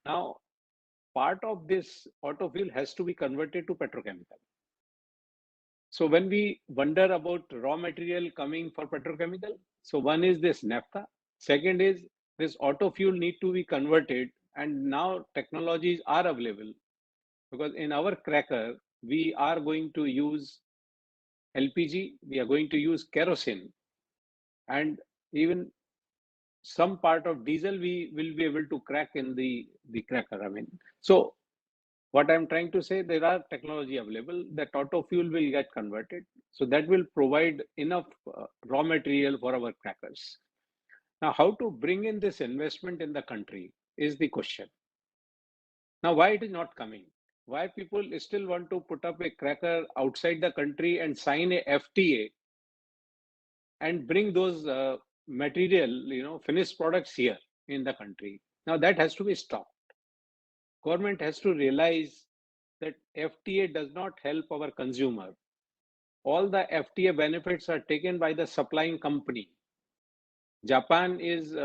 now part of this auto fuel has to be converted to petrochemical. So when we wonder about raw material coming for petrochemical, so one is this naphtha. Second is this auto fuel need to be converted, and now technologies are available, because in our cracker we are going to use LPG, we are going to use kerosene, and even some part of diesel we will be able to crack in the cracker. I mean, so what I'm trying to say, there are technology available that auto fuel will get converted. So that will provide enough raw material for our crackers. Now, how to bring in this investment in the country is the question. Now, why it is not coming? Why people still want to put up a cracker outside the country and sign a FTA and bring those material, finished products here in the country? Now that has to be stopped. Government has to realize that FTA does not help our consumer. All the FTA benefits are taken by the supplying company. Japan is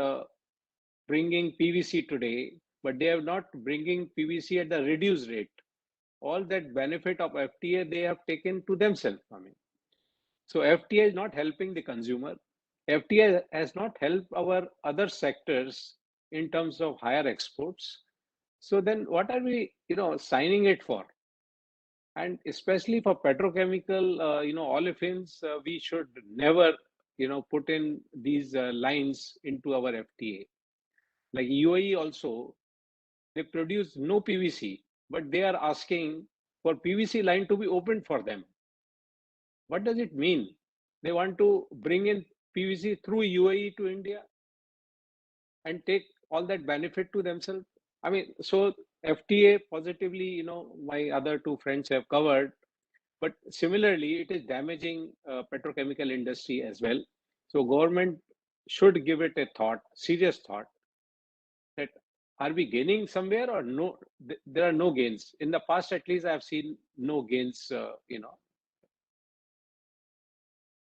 bringing PVC today, but they are not bringing PVC at the reduced rate. All that benefit of FTA they have taken to themselves. I mean, so FTA is not helping the consumer. FTA has not helped our other sectors in terms of higher exports. So then what are we, signing it for? And especially for petrochemical, olefins, we should never, put in these lines into our FTA. Like UAE also, they produce no PVC, but they are asking for PVC line to be opened for them. What does it mean? They want to bring in PVC through UAE to India and take all that benefit to themselves. I mean, so FTA positively, my other two friends have covered, but similarly, it is damaging petrochemical industry as well. So government should give it a thought, serious thought, that are we gaining somewhere or no? There are no gains. In the past, at least, I have seen no gains.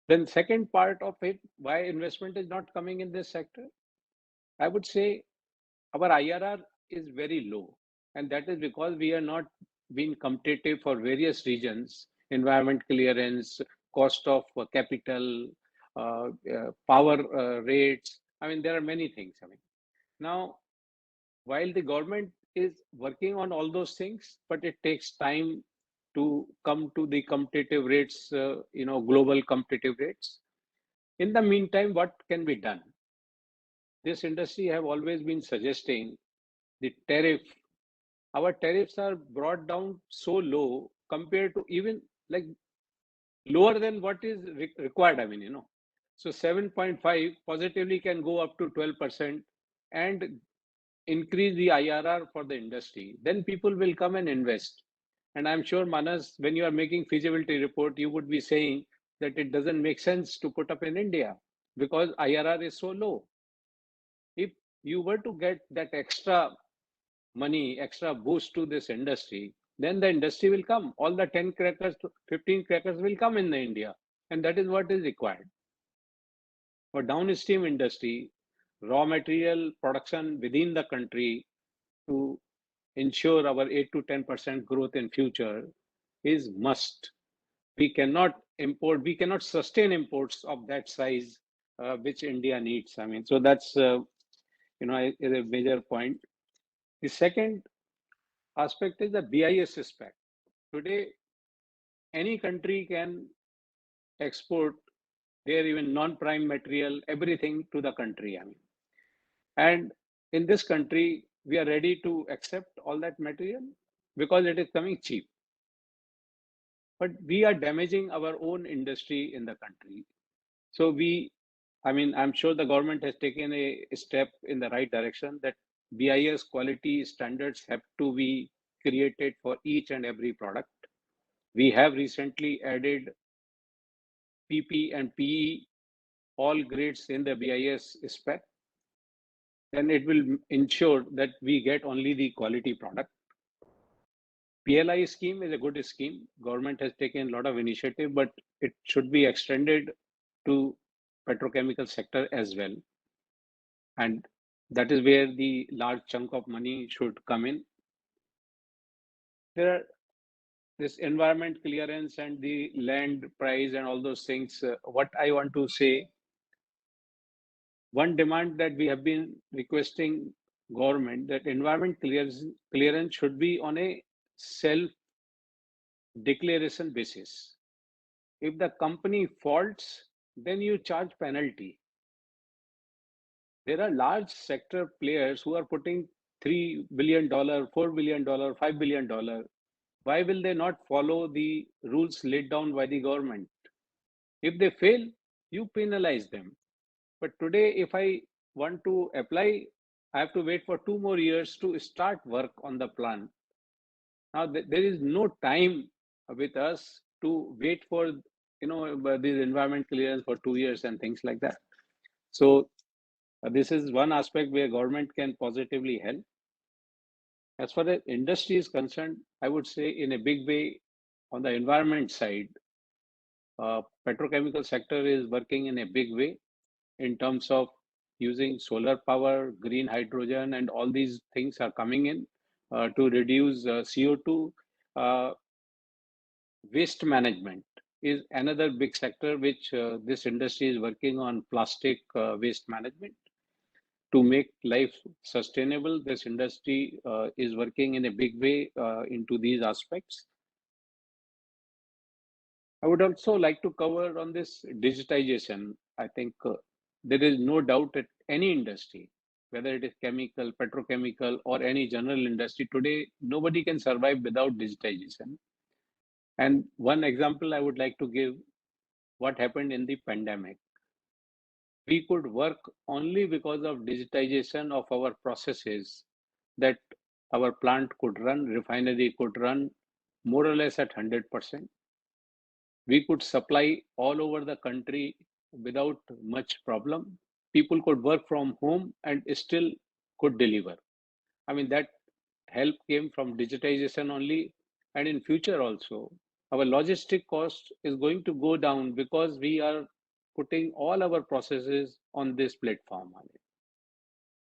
Then second part of it, why investment is not coming in this sector? I would say our IRR is very low, and that is because we are not being competitive for various regions, environment clearance, cost of capital, power rates. I mean, there are many things. I mean, now, while the government is working on all those things, but it takes time to come to the competitive rates, global competitive rates. In the meantime, what can be done? This industry have always been suggesting the tariff. Our tariffs are brought down so low compared to even like lower than what is required. I mean, so 7.5 positively can go up to 12% and increase the IRR for the industry. Then people will come and invest. And I'm sure, Manas, when you are making feasibility report, you would be saying that it doesn't make sense to put up in India because IRR is so low. If you were to get that extra money, extra boost to this industry, then the industry will come. All the 10 crackers, 15 crackers will come in the India. And that is what is required. For downstream industry, raw material production within the country to ensure our 8 to 10% growth in future is must. We cannot import, we cannot sustain imports of that size which India needs. I mean, so that's, is a major point. The second aspect is the BIS aspect. Today, any country can export their even non-prime material, everything to the country. I mean, and in this country, we are ready to accept all that material because it is coming cheap. But we are damaging our own industry in the country. So I'm sure the government has taken a step in the right direction, that BIS quality standards have to be created for each and every product. We have recently added PP and PE, all grades in the BIS spec. Then it will ensure that we get only the quality product. PLI scheme is a good scheme. Government has taken a lot of initiative, but it should be extended to petrochemical sector as well. And that is where the large chunk of money should come in. There are this environment clearance and the land price and all those things. What I want to say, one demand that we have been requesting government, that environment clearance should be on a self declaration basis. If the company faults, then you charge penalty. There are large sector players who are putting $3 billion, $4 billion, $5 billion. Why will they not follow the rules laid down by the government? If they fail, you penalize them. But today, if I want to apply, I have to wait for 2 more years to start work on the plant. Now, there is no time with us to wait for this environment clearance for 2 years and things like that. So this is one aspect where government can positively help. As far as industry is concerned, I would say in a big way on the environment side, petrochemical sector is working in a big way in terms of using solar power, green hydrogen, and all these things are coming in to reduce CO2. Waste management is another big sector which this industry is working on, plastic waste management. To make life sustainable, this industry is working in a big way into these aspects. I would also like to cover on this digitization. I think there is no doubt that any industry, whether it is chemical, petrochemical, or any general industry today, nobody can survive without digitization. And one example I would like to give, what happened in the pandemic. We could work only because of digitization of our processes, that our plant could run, refinery could run more or less at 100%. We could supply all over the country without much problem. People could work from home and still could deliver. I mean, that help came from digitization only. And in future also, our logistic cost is going to go down because we are putting all our processes on this platform.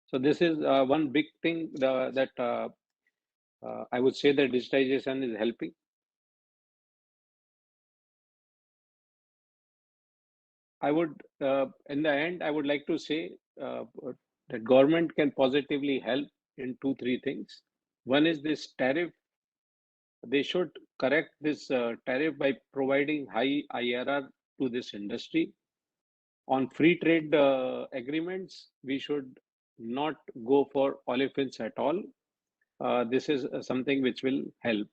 So this is one big thing that I would say that digitization is helping. I would, in the end, I would like to say that government can positively help in 2-3 things. One is this tariff. They should correct this tariff by providing high IRR to this industry. On free trade agreements, we should not go for olefins at all. This is something which will help.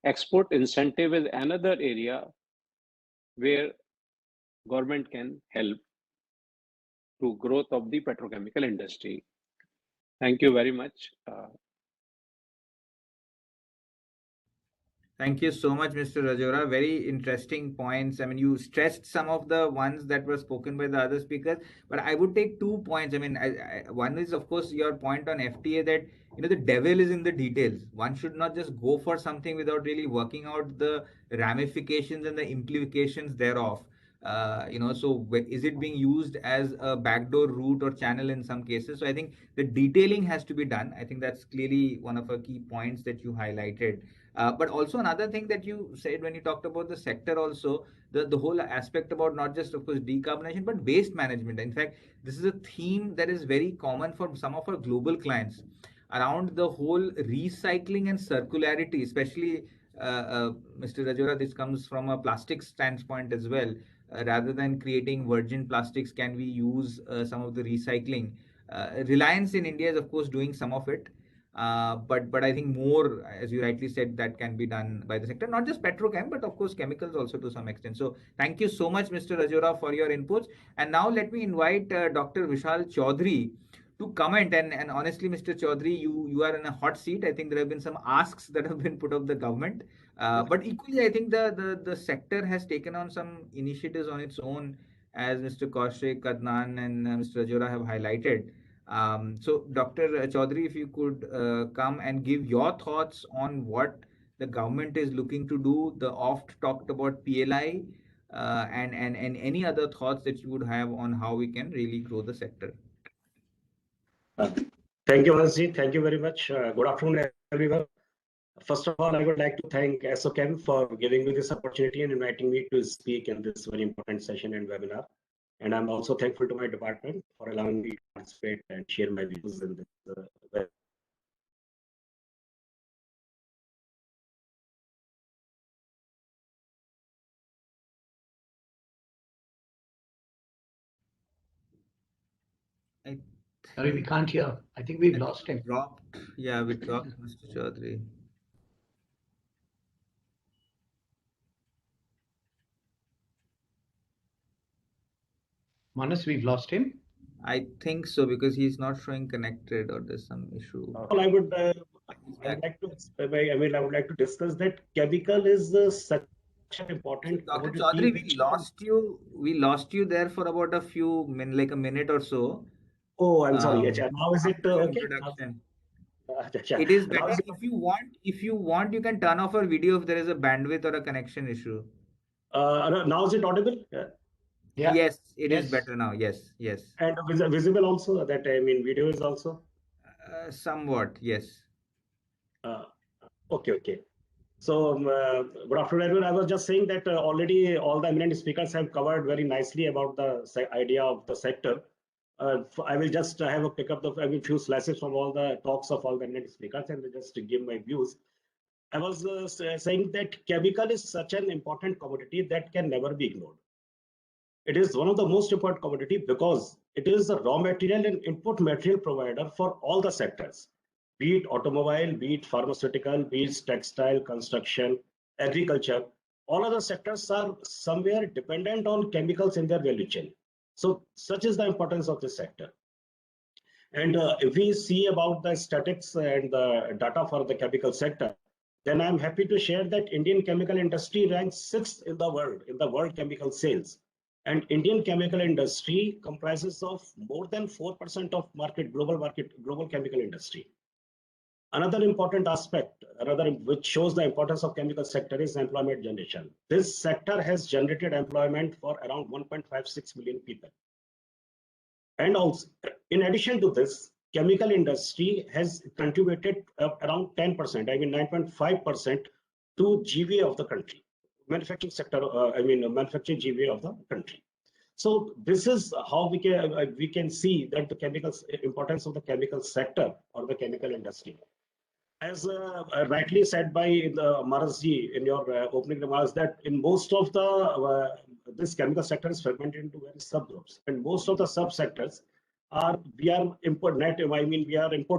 Export incentive is another area where government can help to growth of the petrochemical industry. Thank you very much. Thank you so much, Mr. Rajora. Very interesting points. I mean, you stressed some of the ones that were spoken by the other speakers, but I would take 2 points. I mean, one is, of course, your point on FTA, that the devil is in the details. One should not just go for something without really working out the ramifications and the implications thereof. So is it being used as a backdoor route or channel in some cases? So I think the detailing has to be done. I think that's clearly one of the key points that you highlighted. But also another thing that you said when you talked about the sector also, the whole aspect about not just, of course, decarbonization, but waste management. In fact, this is a theme that is very common for some of our global clients around the whole recycling and circularity, especially Mr. Rajora, this comes from a plastic standpoint as well. Rather than creating virgin plastics, can we use some of the recycling? Reliance in India is, of course, doing some of it. But I think more, as you rightly said, that can be done by the sector, not just petrochem, but of course chemicals also to some extent. So thank you so much, Mr. Rajora, for your inputs. And now let me invite Dr. Vishal Chaudhary to comment. And honestly, Mr. Chaudhary, you are in a hot seat. I think there have been some asks that have been put of the government. But equally, I think the sector has taken on some initiatives on its own, as Mr. Kaushik, Adnan, and Mr. Rajora have highlighted. So, Dr. Chaudhary, if you could come and give your thoughts on what the government is looking to do, the oft talked about PLI, and any other thoughts that you would have on how we can really grow the sector. Thank you, Manasji. Thank you very much. Good afternoon, everyone. First of all, I would like to thank ASSOCHEM for giving me this opportunity and inviting me to speak in this very important session and webinar. And I'm also thankful to my department for allowing me to participate and share my views in this webinar. Sorry, we can't hear. I think we've lost him. Dropped. Yeah, we dropped Mr. Chaudhary. Manas, we've lost him. I think so, because he's not showing connected, or there's some issue. Well, I would like to discuss that chemical is such an important Dr. commodity Chaudhary, which we lost you there for about a few like a minute or so. Oh, I'm sorry. Now is it After okay? introduction. Acha. It is Now better if you want, you can turn off our video if there is a bandwidth or a connection issue. Now is it audible? Yeah. Yes, it is Yes. better now. Yes, yes. And visible also, that I mean video is also? Somewhat, yes. Okay. So good afternoon, everyone. I was just saying that already all the eminent speakers have covered very nicely about the idea of the sector. I will just have a pick up few slices from all the talks of all the eminent speakers and just to give my views. I was saying that chemical is such an important commodity that can never be ignored. It is one of the most important commodity because it is the raw material and input material provider for all the sectors, be it automobile, be it pharmaceutical, be it textile, construction, agriculture. All other sectors are somewhere dependent on chemicals in their value chain. So such is the importance of this sector. And if we see about the statistics and the data for the chemical sector, then I'm happy to share that Indian chemical industry ranks 6th in the world chemical sales. And Indian chemical industry comprises of more than 4% of global chemical industry. Another important aspect, which shows the importance of chemical sector is employment generation. This sector has generated employment for around 1.56 million people. And also, in addition to this, chemical industry has contributed around 10%, 9.5% to GVA of the country. Manufacturing sector, manufacturing GVA of the country. So this is how we can see that the importance of the chemical sector or the chemical industry. As rightly said by Marasji in your opening remarks, that in most of the this chemical sector is fragmented into various subgroups, and most of the subsectors we are import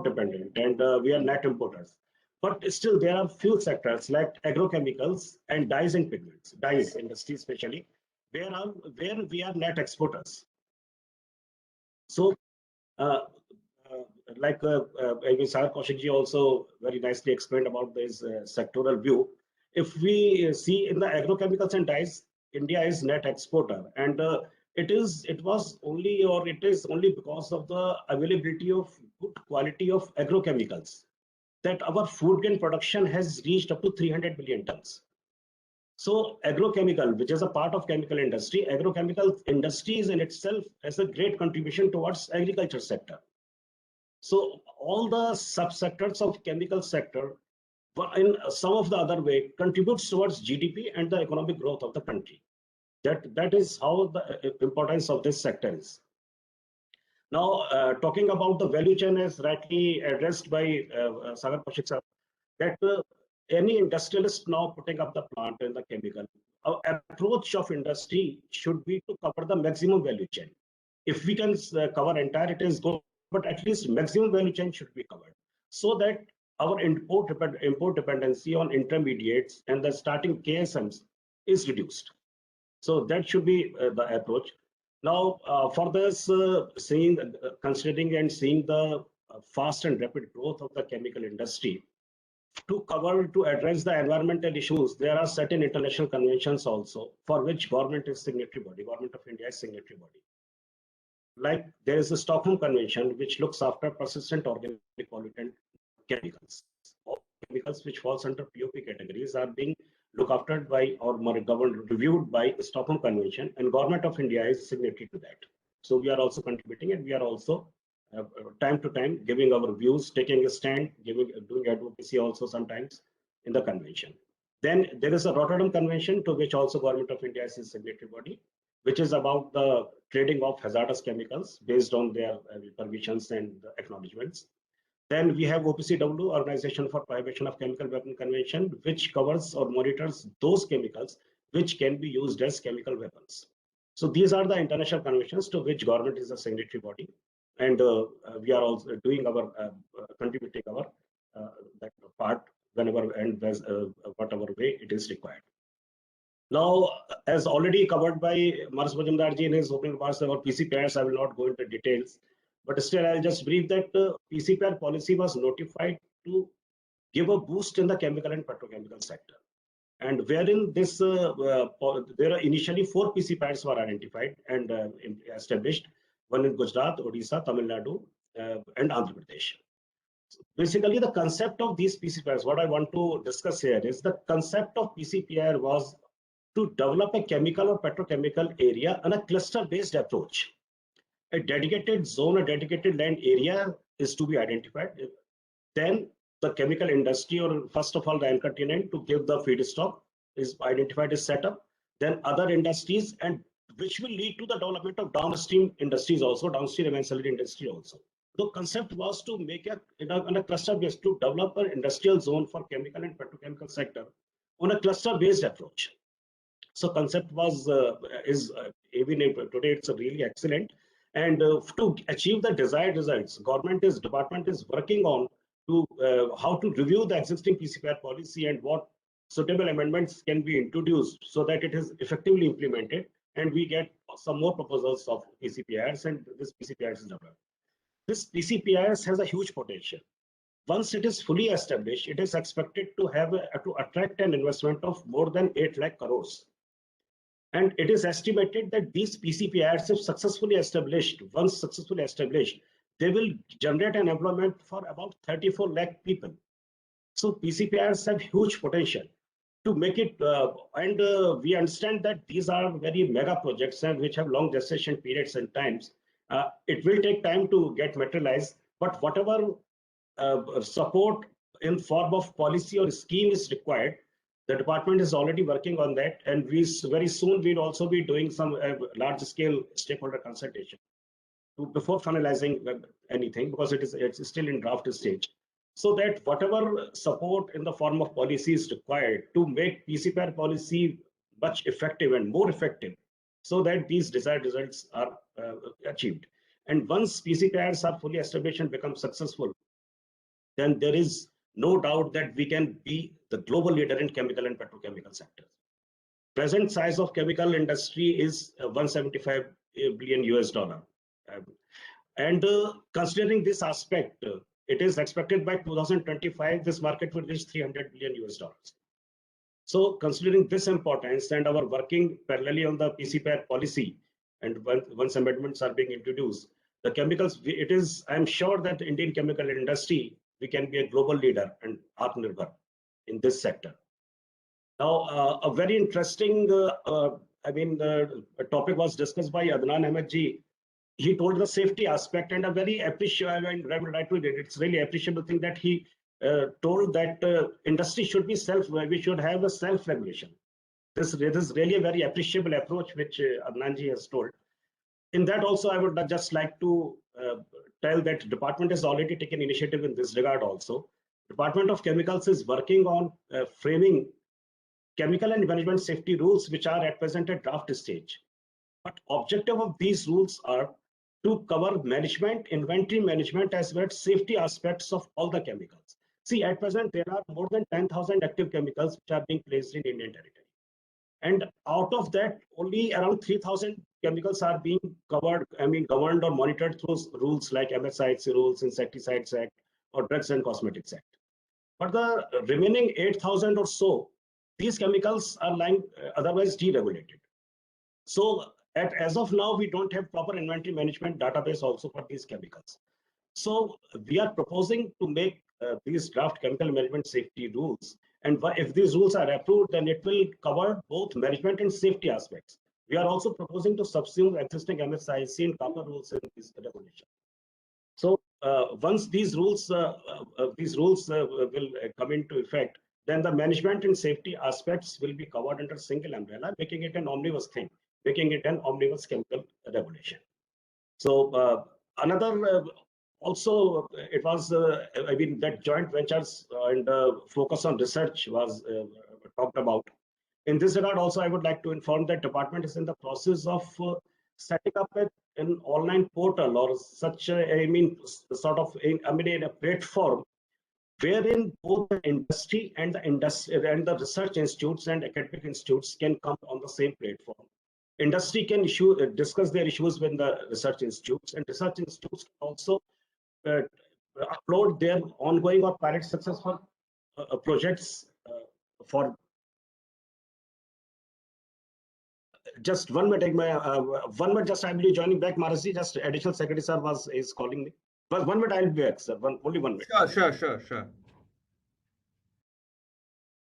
dependent, and we are net importers. But still, there are few sectors like agrochemicals and dyes and pigments, dyes industry especially, where we are net exporters. So, like Sir Kaushik ji also very nicely explained about this sectoral view. If we see in the agrochemicals and dyes, India is net exporter, and it is only because of the availability of good quality of agrochemicals that our food grain production has reached up to 300 million tons. So agrochemical, which is a part of chemical industry, agrochemical industries in itself has a great contribution towards agriculture sector. So all the subsectors of chemical sector, in some of the other way, contributes towards GDP and the economic growth of the country. That is how the importance of this sector is. Now, talking about the value chain, as rightly addressed by Sagar Kaushik sir, that any industrialist now putting up the plant in the chemical, our approach of industry should be to cover the maximum value chain. If we can cover entire, it is good, but at least maximum value chain should be covered, so that our import dependency on intermediates and the starting KSMs is reduced. So that should be the approach. Now, for this, considering and seeing the fast and rapid growth of the chemical industry, to address the environmental issues, there are certain international conventions also for which government is signatory body. Government of India is signatory body. Like there is a Stockholm Convention which looks after persistent organic pollutant chemicals. All chemicals which falls under POP categories are being looked after by or governed, reviewed by the Stockholm Convention, and Government of India is signatory to that. So we are also contributing, and we are also time to time giving our views, taking a stand, doing advocacy also sometimes in the convention. Then there is a Rotterdam Convention to which also Government of India is a signatory body, which is about the trading of hazardous chemicals based on their permissions and acknowledgements. Then we have OPCW, Organization for Prohibition of Chemical Weapon Convention, which covers or monitors those chemicals which can be used as chemical weapons. So these are the international conventions to which government is a signatory body, and we are also doing our contributing our that part whenever and whatever way it is required. Now, as already covered by Manas Majumdarji in his opening remarks about PCPIRs, I will not go into details, but still I'll just brief that PCPIR policy was notified to give a boost in the chemical and petrochemical sector. And wherein this, there are initially 4 PCPIRs were identified and established, one in Gujarat, Odisha, Tamil Nadu, and Andhra Pradesh. So basically, the concept of these PCPIRs, what I want to discuss here is the concept of PCPIR was to develop a chemical or petrochemical area on a cluster-based approach. A dedicated zone, a dedicated land area is to be identified. Then the chemical industry, or first of all, the anchor tenant to give the feedstock is identified as set up. Then other industries, and which will lead to the development of downstream industries also, downstream and ancillary industry also. The concept was to make on a cluster based, to develop an industrial zone for chemical and petrochemical sector on a cluster based approach. So concept was even today it's really excellent, and to achieve the desired results, department is working on to how to review the existing PCPIR policy and what suitable amendments can be introduced so that it is effectively implemented, and we get some more proposals of PCPIRs, and this PCPIRs is developed. This PCPIRs has a huge potential. Once it is fully established, it is expected to have to attract an investment of more than 8 lakh crores. And it is estimated that these PCPIRs, if successfully established, once successfully established, they will generate an employment for about 34 lakh people. So PCPIRs have huge potential to make it, we understand that these are very mega projects and which have long gestation periods and times. It will take time to get materialized, but whatever support in form of policy or scheme is required, the department is already working on that, and we very soon will also be doing some large-scale stakeholder consultation before finalizing anything, because it's still in draft stage. So that whatever support in the form of policy is required to make PCPIR policy much effective and more effective, so that these desired results are achieved. And once PCPIRs are fully established and become successful, then there is no doubt that we can be the global leader in chemical and petrochemical sectors. Present size of chemical industry is $175 billion US. And considering this aspect, it is expected by 2025, this market will reach $300 billion US. So considering this importance and our working parallelly on the PCPIR policy, and once amendments are being introduced, the chemicals, I'm sure that the Indian chemical industry, we can be a global leader and Atmanirbhar in this sector. Now, a very interesting, topic was discussed by Adnan Ahmed ji. He told the safety aspect, and a very appreciable, it's really appreciable thing that he told that industry should be we should have a self-regulation. This is really a very appreciable approach which Adnan ji has told. In that also, I would just like to tell that department has already taken initiative in this regard also. Department of Chemicals is working on framing chemical and management safety rules, which are at present at draft stage. But objective of these rules are to cover management, inventory management, as well as safety aspects of all the chemicals. See, at present, there are more than 10,000 active chemicals which are being placed in Indian territory. And out of that, only around 3,000 chemicals are being covered, governed or monitored through rules like MSIC rules, Insecticides Act, or Drugs and Cosmetics Act. But the remaining 8,000 or so, these chemicals are lying otherwise deregulated. So as of now, we don't have proper inventory management database also for these chemicals. So we are proposing to make these draft chemical management safety rules. And if these rules are approved, then it will cover both management and safety aspects. We are also proposing to subsume existing MSIC and COPPA rules in this regulation. So once these rules will come into effect, then the management and safety aspects will be covered under single umbrella, making it an omnibus thing, making it an omnibus chemical regulation. So another also, it was, that joint ventures and focus on research was talked about. In this regard, also, I would like to inform that department is in the process of setting up an online portal or such, sort of, in a platform wherein both the industry and the research institutes and academic institutes can come on the same platform. Industry can discuss their issues with the research institutes, and research institutes can also upload their ongoing or pilot successful projects for. Just 1 minute, 1 minute. Just I will be joining back, Marasi. Just additional secretary sir is calling me. But 1 minute, I will be back, sir. Only 1 minute. Sure.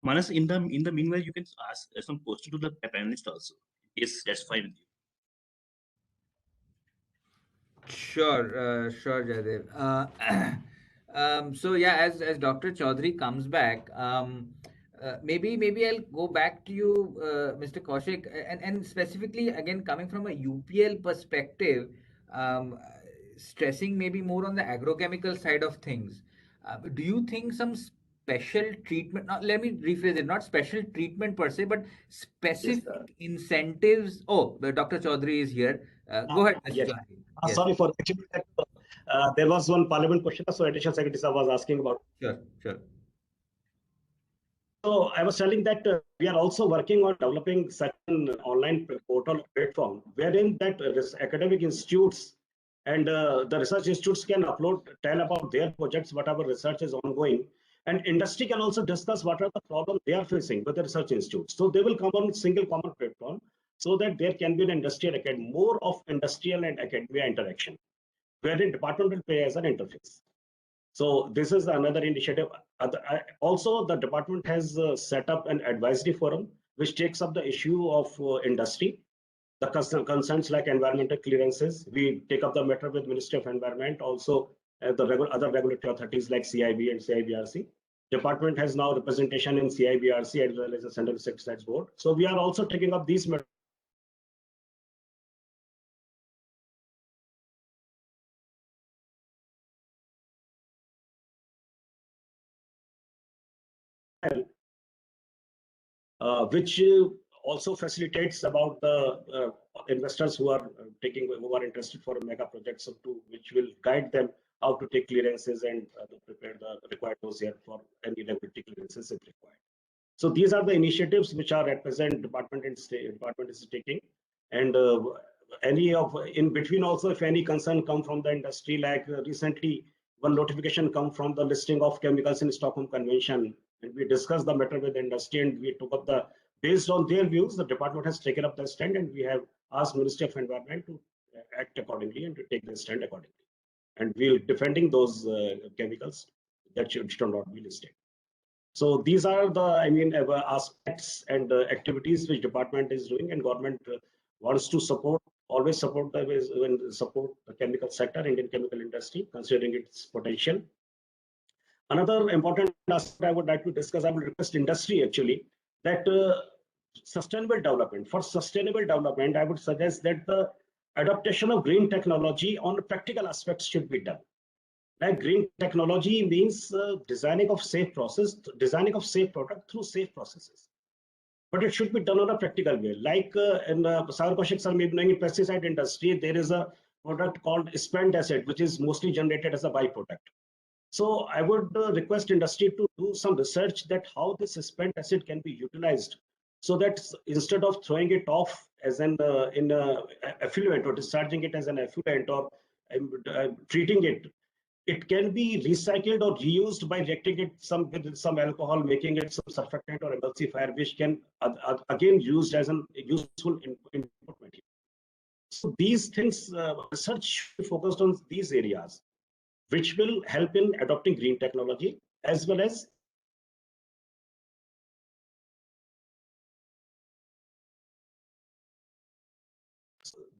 Manas, in the meanwhile, you can ask some question to the panelist also. Yes, that's fine with you. Sure, Jaidev. So yeah, as Dr. Chaudhary comes back, maybe I'll go back to you, Mr. Kaushik, and specifically again coming from a UPL perspective, stressing maybe more on the agrochemical side of things. Do you think some special treatment? Let me rephrase it: not special treatment per se, but specific incentives. Oh, Dr. Chaudhary is here. Go ahead, Mr. Yes. Chaudhary. Yes. Sorry for that. There was one parliament question, so additional secretary sir was asking about. Sure. So I was telling that we are also working on developing such an online portal platform wherein that academic institutes and the research institutes can tell about their projects, whatever research is ongoing, and industry can also discuss what are the problems they are facing with the research institutes. So they will come on a single common platform so that there can be an more of industrial and academia interaction, wherein department will play as an interface. So this is another initiative. Also, the department has set up an advisory forum which takes up the issue of industry, the concerns like environmental clearances. We take up the matter with Ministry of Environment, also the other regulatory authorities like CIB and CIBRC. Department has now representation in CIBRC as well as the Central Insecticides Board. So we are also taking up these matters. Which also facilitates about the investors who are interested for mega projects, which will guide them how to take clearances and prepare the required dossier for any regulatory clearances if required. So these are the initiatives which are at present department is taking, and in between also, if any concern come from the industry, like recently one notification come from the listing of chemicals in Stockholm Convention, and we discussed the matter with the industry, and we took up based on their views, the department has taken up the stand, and we have asked Ministry of Environment to act accordingly and to take the stand accordingly. And we're defending those chemicals that should not be listed. So these are the aspects and activities which department is doing, and government wants to always support the chemical sector, Indian chemical industry, considering its potential. Another important aspect I would like to discuss, I will request industry actually, that sustainable development. For sustainable development, I would suggest that the adaptation of green technology on practical aspects should be done. Like green technology means designing of safe product through safe processes. But it should be done on a practical way. Like in Sagar Kaushik sir may be knowing, in pesticide industry, there is a product called spent acid, which is mostly generated as a byproduct. So I would request industry to do some research that how this spent acid can be utilized, so that instead of throwing it off as an effluent or discharging it as an effluent or treating it, it can be recycled or reused by reacting it with some alcohol, making it some surfactant or emulsifier, which can again used as an useful input material. So these things, research should be focused on these areas, which will help in adopting green technology as well as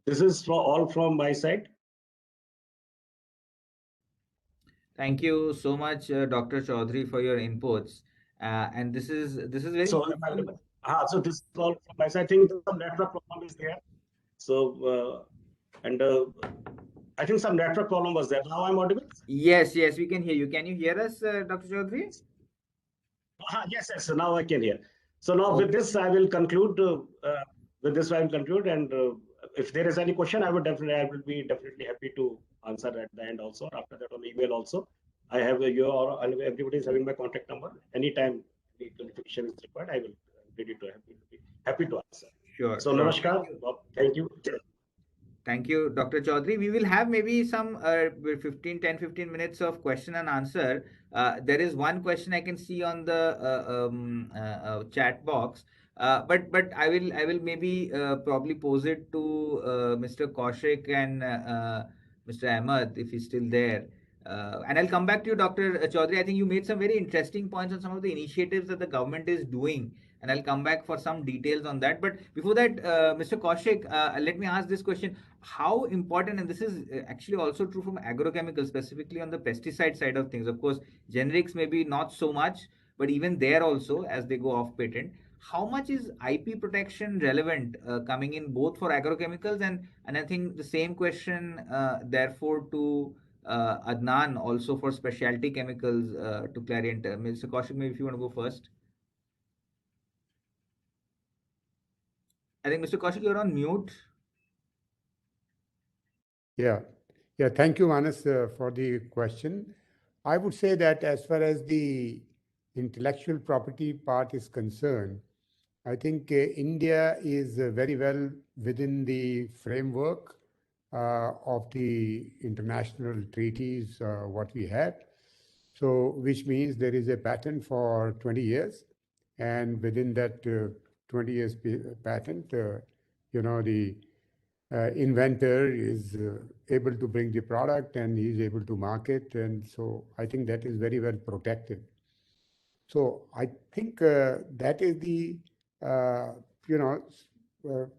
this is all from my side. Thank you so much, Dr. Chaudhary, for your inputs. And this is very So, useful. so this is all from my side. I think some network problem is there. So, I think some network problem was there. Now I'm audible? Yes, we can hear you. Can you hear us, Dr. Chaudhary? Yes. So now I can hear. So now with this, I will conclude. And if there is any question, I will be definitely happy to answer at the end also. After that, on email also, I have everybody is having my contact number. Anytime the clarification is required, I will be happy to answer. Sure. So namaskar. Thank you. Thank you, Dr. Chaudhary. We will have maybe some 10-15 minutes of question and answer. There is one question I can see on the chat box, but I will maybe probably pose it to Mr. Kaushik and Mr. Ahmed if he's still there. And I'll come back to you, Dr. Chaudhary. I think you made some very interesting points on some of the initiatives that the government is doing, and I'll come back for some details on that. But before that, Mr. Kaushik, let me ask this question. How important, and this is actually also true from agrochemicals, specifically on the pesticide side of things. Of course, generics maybe not so much, but even there also, as they go off patent, how much is IP protection relevant coming in both for agrochemicals and I think the same question therefore to Adnan also for specialty chemicals to Clariant. Mr. Kaushik, maybe if you want to go first. I think Mr. Kaushik, you're on mute. Yeah. Thank you, Manas, for the question. I would say that as far as the intellectual property part is concerned, I think India is very well within the framework of the international treaties, what we have. So, which means there is a patent for 20 years. And within that 20 years patent, the inventor is able to bring the product and he is able to market. And so I think that is very well protected. So I think that is the,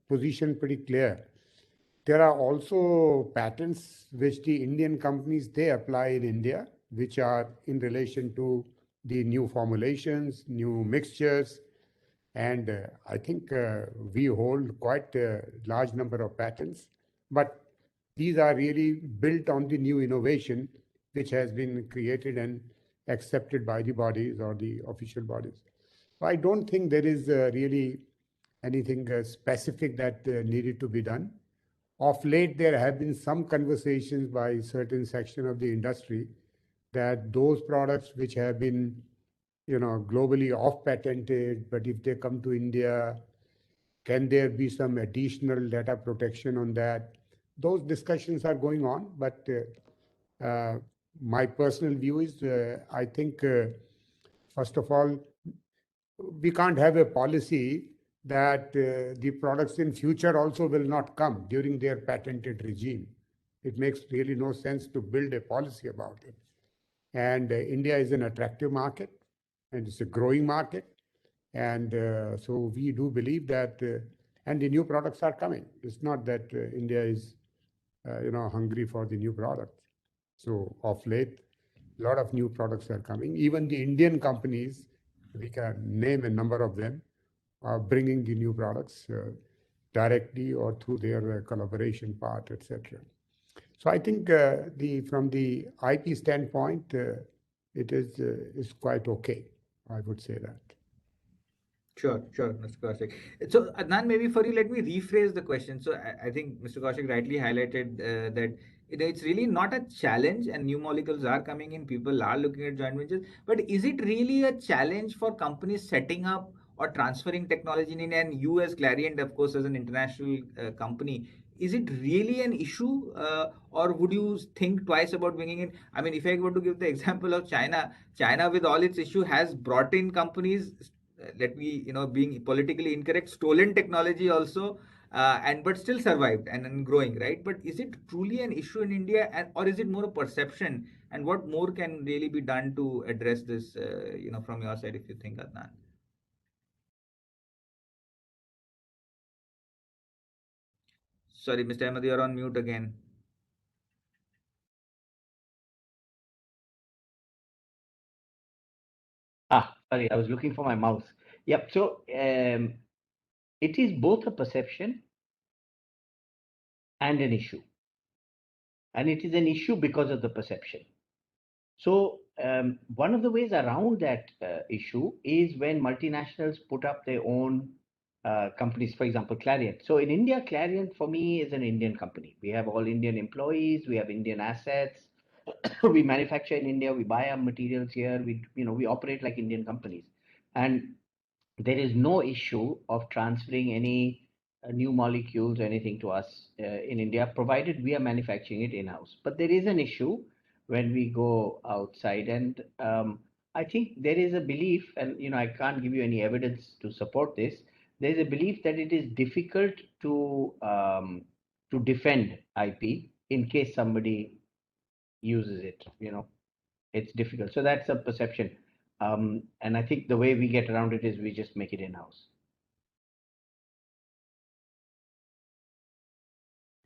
position pretty clear. There are also patents which the Indian companies, they apply in India, which are in relation to the new formulations, new mixtures. And I think we hold quite a large number of patents, but these are really built on the new innovation which has been created and accepted by the bodies or the official bodies. So I don't think there is really anything specific that needed to be done. Of late, there have been some conversations by certain section of the industry that those products which have been globally off patented, but if they come to India, can there be some additional data protection on that? Those discussions are going on, but my personal view is I think, first of all, we can't have a policy that the products in future also will not come during their patented regime. It makes really no sense to build a policy about it. And India is an attractive market and it's a growing market. And so we do believe that, and the new products are coming. It's not that India is, hungry for the new products. So of late, a lot of new products are coming. Even the Indian companies, we can name a number of them, are bringing the new products directly or through their collaboration part, etc. So I think from the IP standpoint, it is quite okay. I would say that. Sure, Mr. Kaushik. So, Adnan, maybe for you, let me rephrase the question. So, I think Mr. Kaushik rightly highlighted that it's really not a challenge, and new molecules are coming in. People are looking at joint ventures, but is it really a challenge for companies setting up or transferring technology in India? And you, as Clarient, of course, as an international company, is it really an issue, or would you think twice about bringing in? I mean, if I were to give the example of China with all its issue has brought in companies, let me, being politically incorrect, stolen technology also, and but still survived and growing, right? But is it truly an issue in India, or is it more a perception? And what more can really be done to address this, from your side, if you think, Adnan? Sorry, Mr. Ahmed, you're on mute again. Sorry, I was looking for my mouse. Yep. So it is both a perception and an issue. And it is an issue because of the perception. So one of the ways around that issue is when multinationals put up their own companies, for example, Clarient. So in India, Clarient for me is an Indian company. We have all Indian employees, we have Indian assets, we manufacture in India, we buy our materials here, we operate like Indian companies. And there is no issue of transferring any new molecules or anything to us in India, provided we are manufacturing it in-house. But there is an issue when we go outside, and I think there is a belief, and I can't give you any evidence to support this. There is a belief that it is difficult to defend IP in case somebody uses it. It's difficult. So that's a perception. And I think the way we get around it is we just make it in-house.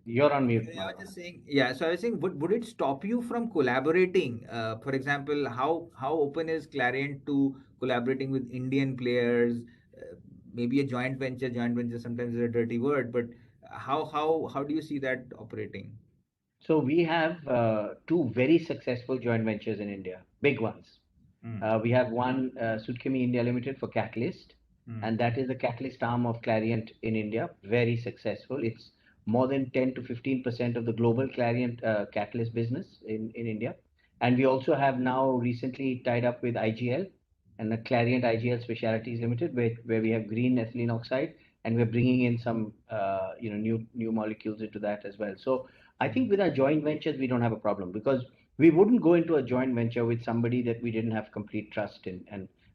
You're on mute. I was just saying, yeah. So I was saying, would it stop you from collaborating? For example, how open is Clarient to collaborating with Indian players? Maybe a joint venture. Joint venture sometimes is a dirty word, but how do you see that operating? So we have two very successful joint ventures in India, big ones. We have one, Sudhkemi India Limited for Catalyst, and that is the catalyst arm of Clarient in India. Very successful. It's more than 10 to 15% of the global Clarient catalyst business in India. And we also have now recently tied up with IGL and the Clarient IGL Specialties Limited, where we have green ethylene oxide, and we're bringing in some new molecules into that as well. So I think with our joint ventures, we don't have a problem, because we wouldn't go into a joint venture with somebody that we didn't have complete trust in.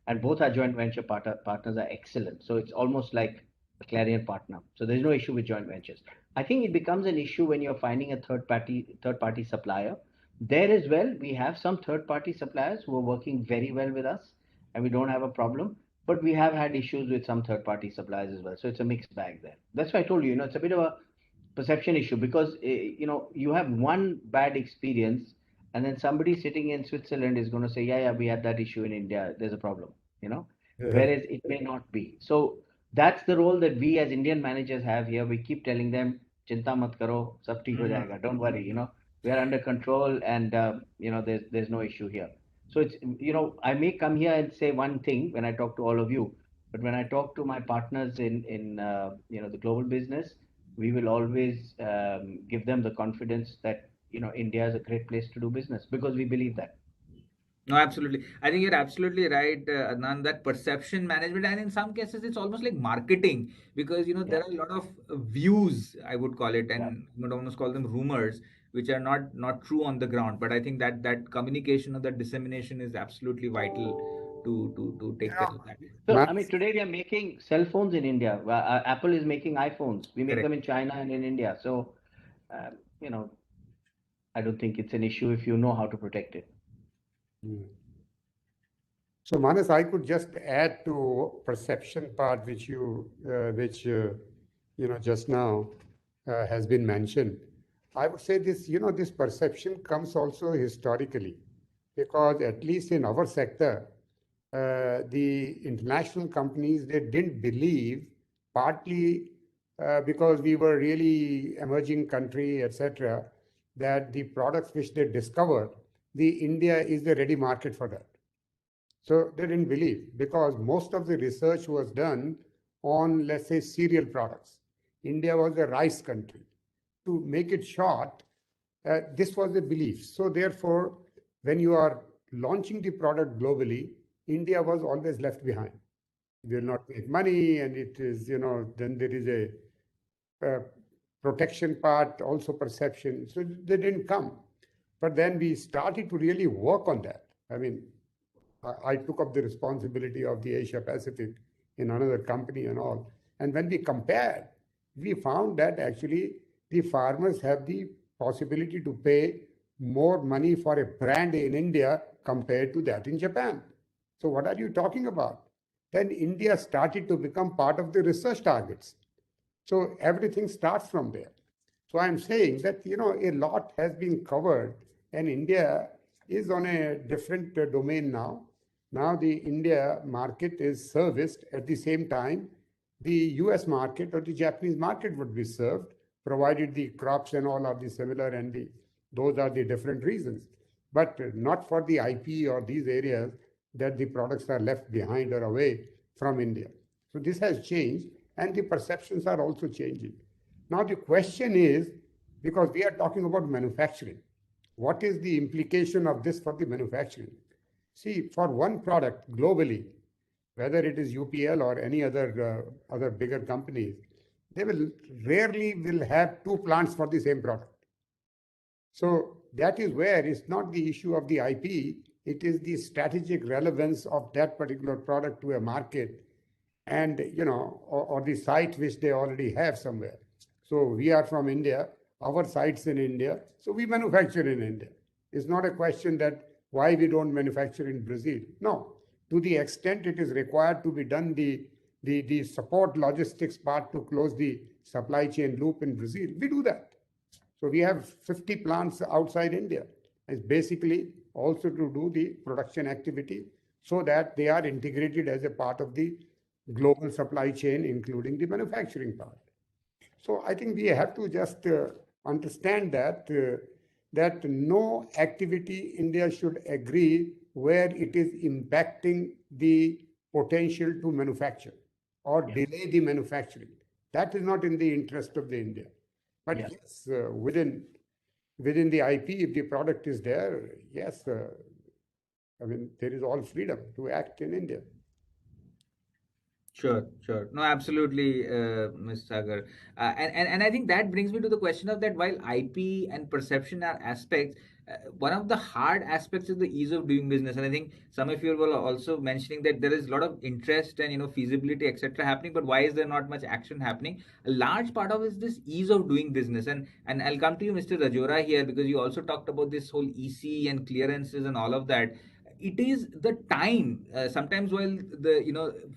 And both our joint venture partners are excellent. So it's almost like a Clarient partner. So there's no issue with joint ventures. I think it becomes an issue when you're finding a third party supplier. There as well, we have some third party suppliers who are working very well with us, and we don't have a problem. But we have had issues with some third party suppliers as well. So it's a mixed bag there. That's why I told you, it's a bit of a perception issue, because you have one bad experience, and then somebody sitting in Switzerland is going to say, yeah, we had that issue in India, there's a problem, whereas it may not be. So that's the role that we as Indian managers have here. We keep telling them, chinta mat karo, sab theek ho jayega, don't worry, we are under control, and there's no issue here. So it's, I may come here and say one thing when I talk to all of you, but when I talk to my partners in the global business, we will always give them the confidence that India is a great place to do business, because we believe that. No, absolutely. I think you're absolutely right, Adnan, that perception management, and in some cases, it's almost like marketing, because there are a lot of views, I would call it, and I would almost call them rumors, which are not true on the ground. But I think that communication or that dissemination is absolutely vital to take care of that. So I mean, today we are making cell phones in India. Apple is making iPhones. We make them in China and in India. So I don't think it's an issue if you know how to protect it. So Manas, I could just add to perception part, which just now has been mentioned. I would say this, this perception comes also historically, because at least in our sector, the international companies, they didn't believe, partly because we were really emerging country, etc., that the products which they discovered, the India is the ready market for that. So they didn't believe, because most of the research was done on, let's say, cereal products. India was a rice country. To make it short, this was the belief. So therefore, when you are launching the product globally, India was always left behind. We will not make money, and it is, then there is a protection part, also perception. So they didn't come. But then we started to really work on that. I mean, I took up the responsibility of the Asia Pacific in another company and all. And when we compared, we found that actually the farmers have the possibility to pay more money for a brand in India compared to that in Japan. So what are you talking about? Then India started to become part of the research targets. So everything starts from there. So I'm saying that, a lot has been covered, and India is on a different domain now. Now the India market is serviced at the same time the US market or the Japanese market would be served, provided the crops and all are the similar, and those are the different reasons. But not for the IP or these areas that the products are left behind or away from India. So this has changed, and the perceptions are also changing. Now the question is, because we are talking about manufacturing, what is the implication of this for the manufacturing? See, for one product globally, whether it is UPL or any other bigger companies, they will rarely have two plants for the same product. So that is where it's not the issue of the IP, it is the strategic relevance of that particular product to a market, and or the site which they already have somewhere. So we are from India, our sites in India, so we manufacture in India. It's not a question that why we don't manufacture in Brazil. No, to the extent it is required to be done, the support logistics part to close the supply chain loop in Brazil, we do that. So we have 50 plants outside India. It's basically also to do the production activity so that they are integrated as a part of the global supply chain, including the manufacturing part. So I think we have to just understand that that no activity India should agree where it is impacting the potential to manufacture or delay the manufacturing. That is not in the interest of the India. But yes, within the IP, if the product is there, yes, I mean, there is all freedom to act in India. Sure. No, absolutely, Ms. Sagar. And I think that brings me to the question of that while IP and perception are aspects, one of the hard aspects is the ease of doing business. And I think some of you were also mentioning that there is a lot of interest and feasibility, etc. happening, but why is there not much action happening? A large part of it is this ease of doing business. And I'll come to you, Mr. Rajora, here, because you also talked about this whole EC and clearances and all of that. It is the time sometimes while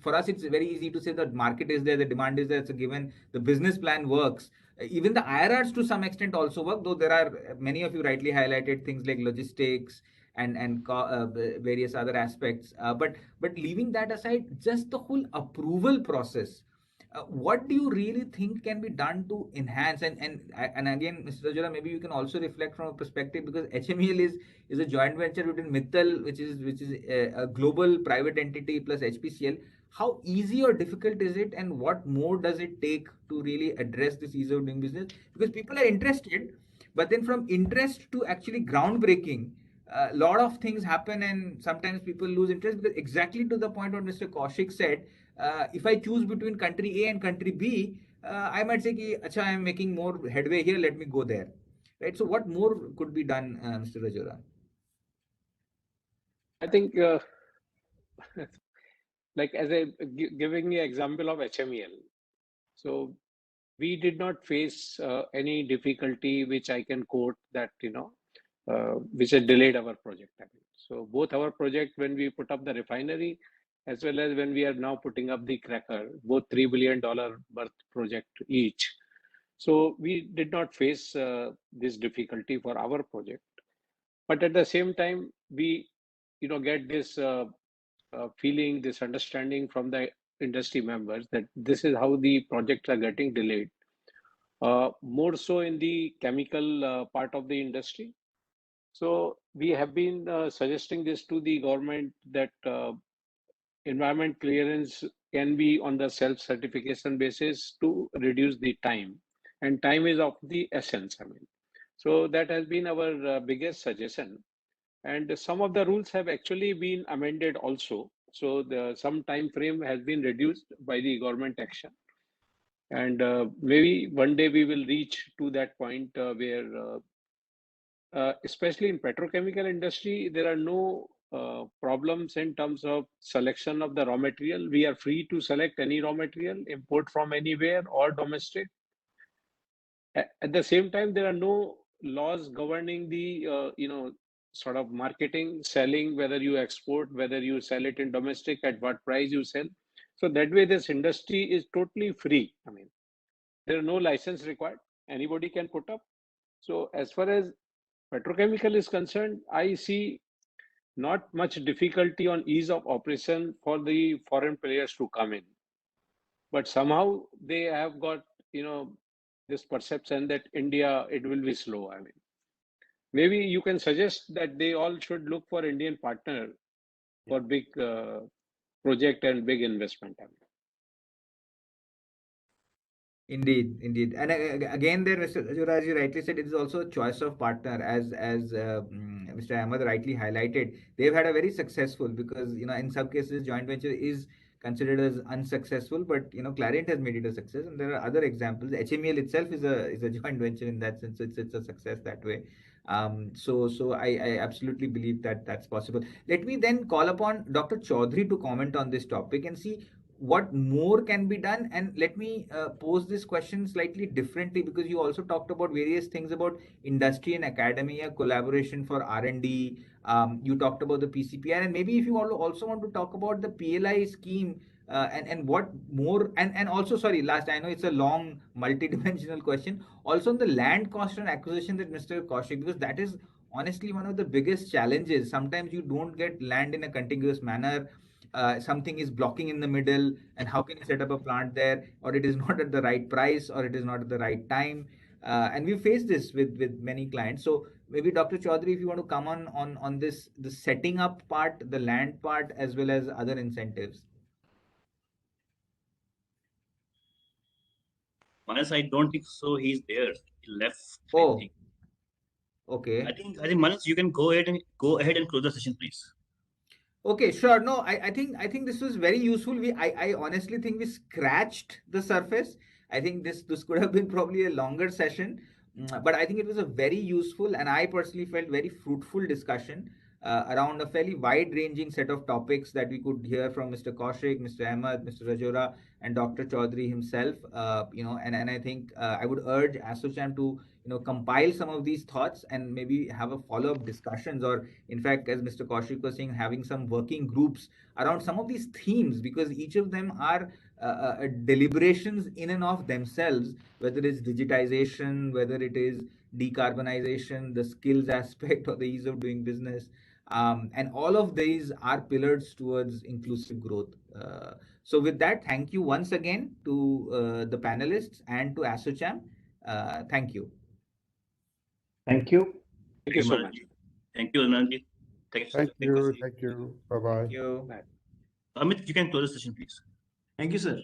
for us it's very easy to say that market is there, the demand is there, it's a given, the business plan works, even the IRRs to some extent also work, though there are many of you rightly highlighted things like logistics and various other aspects, but leaving that aside, just the whole approval process, what do you really think can be done to enhance and again, Mr. Rajora, maybe you can also reflect from a perspective, because HMEL is a joint venture between Mittal, which is a global private entity, plus HPCL. How easy or difficult is it, and what more does it take to really address this ease of doing business? Because people are interested, but then from interest to actually groundbreaking, a lot of things happen, and sometimes people lose interest, because exactly to the point what Mr. Kaushik said, if I choose between country A and country B, I might say, Acha, I'm making more headway here, let me go there. Right? So what more could be done, Mr. Rajora? I think, like as giving the example of HMEL. So we did not face any difficulty which I can quote that, which had delayed our project. So both our project, when we put up the refinery, as well as when we are now putting up the cracker, both $3 billion worth project each. So we did not face this difficulty for our project. But at the same time, we, get this feeling, this understanding from the industry members that this is how the projects are getting delayed. more so in the chemical part of the industry. So we have been suggesting this to the government that environment clearance can be on the self-certification basis to reduce the time, and time is of the essence. I mean, so that has been our biggest suggestion, and some of the rules have actually been amended also. So some time frame has been reduced by the government action, and maybe one day we will reach to that point where especially in petrochemical industry, there are no problems in terms of selection of the raw material. We are free to select any raw material, import from anywhere or domestic. At the same time, there are no laws governing the sort of marketing, selling, whether you export, whether you sell it in domestic, at what price you sell. So that way, this industry is totally free. I mean, there are no license required. Anybody can put up. So as far as petrochemical is concerned, I see not much difficulty on ease of operation for the foreign players to come in. But somehow they have got, this perception that India, it will be slow. I mean, maybe you can suggest that they all should look for Indian partner for big project and big investment. I mean. Indeed, indeed. And again, there, Mr. Rajura, as you rightly said, it is also a choice of partner, as Mr. Ahmed rightly highlighted. They've had a very successful, because in some cases joint venture is considered as unsuccessful, but Clariant has made it a success, and there are other examples. HMEL itself is a joint venture in that sense. It's a success that way. So I absolutely believe that that's possible. Let me then call upon Dr. Chaudhary to comment on this topic and see what more can be done. And let me pose this question slightly differently, because you also talked about various things about industry and academia collaboration for R&D. You talked about the PCPR, and maybe if you also want to talk about the PLI scheme, and what more, and also, sorry, last, I know it's a long multi-dimensional question, also on the land cost and acquisition that Mr. Kaushik, because that is honestly one of the biggest challenges. Sometimes you don't get land in a contiguous manner. Something is blocking in the middle, and how can you set up a plant there, or it is not at the right price, or it is not at the right time, and we face this with many clients. So maybe Dr. Chaudhary, if you want to come on this, the setting up part, the land part, as well as other incentives. Manas, I don't think so. He's there. He left. Oh, I think. okay. I think Manas, you can go ahead and close the session, please. Okay, sure. No, I think this was very useful. I honestly think we scratched the surface. I think this could have been probably a longer session, but I think it was a very useful, and I personally felt very fruitful discussion around a fairly wide-ranging set of topics that we could hear from Mr. Kaushik, Mr. Ahmed, Mr. Rajora, and Dr. Chaudhary himself. And I think I would urge ASSOCHAM to compile some of these thoughts and maybe have a follow-up discussions, or in fact, as Mr. Kaushik was saying, having some working groups around some of these themes, because each of them are deliberations in and of themselves, whether it's digitization, whether it is decarbonization, the skills aspect, or the ease of doing business. And all of these are pillars towards inclusive growth. So with that, thank you once again to the panelists and to ASSOCHAM. Thank you. Thank you. Thank you so much. Thank you, Anand. Thank you. Thank you. Bye-bye. Thank you. Amit, you can close the session, please. Thank you, sir.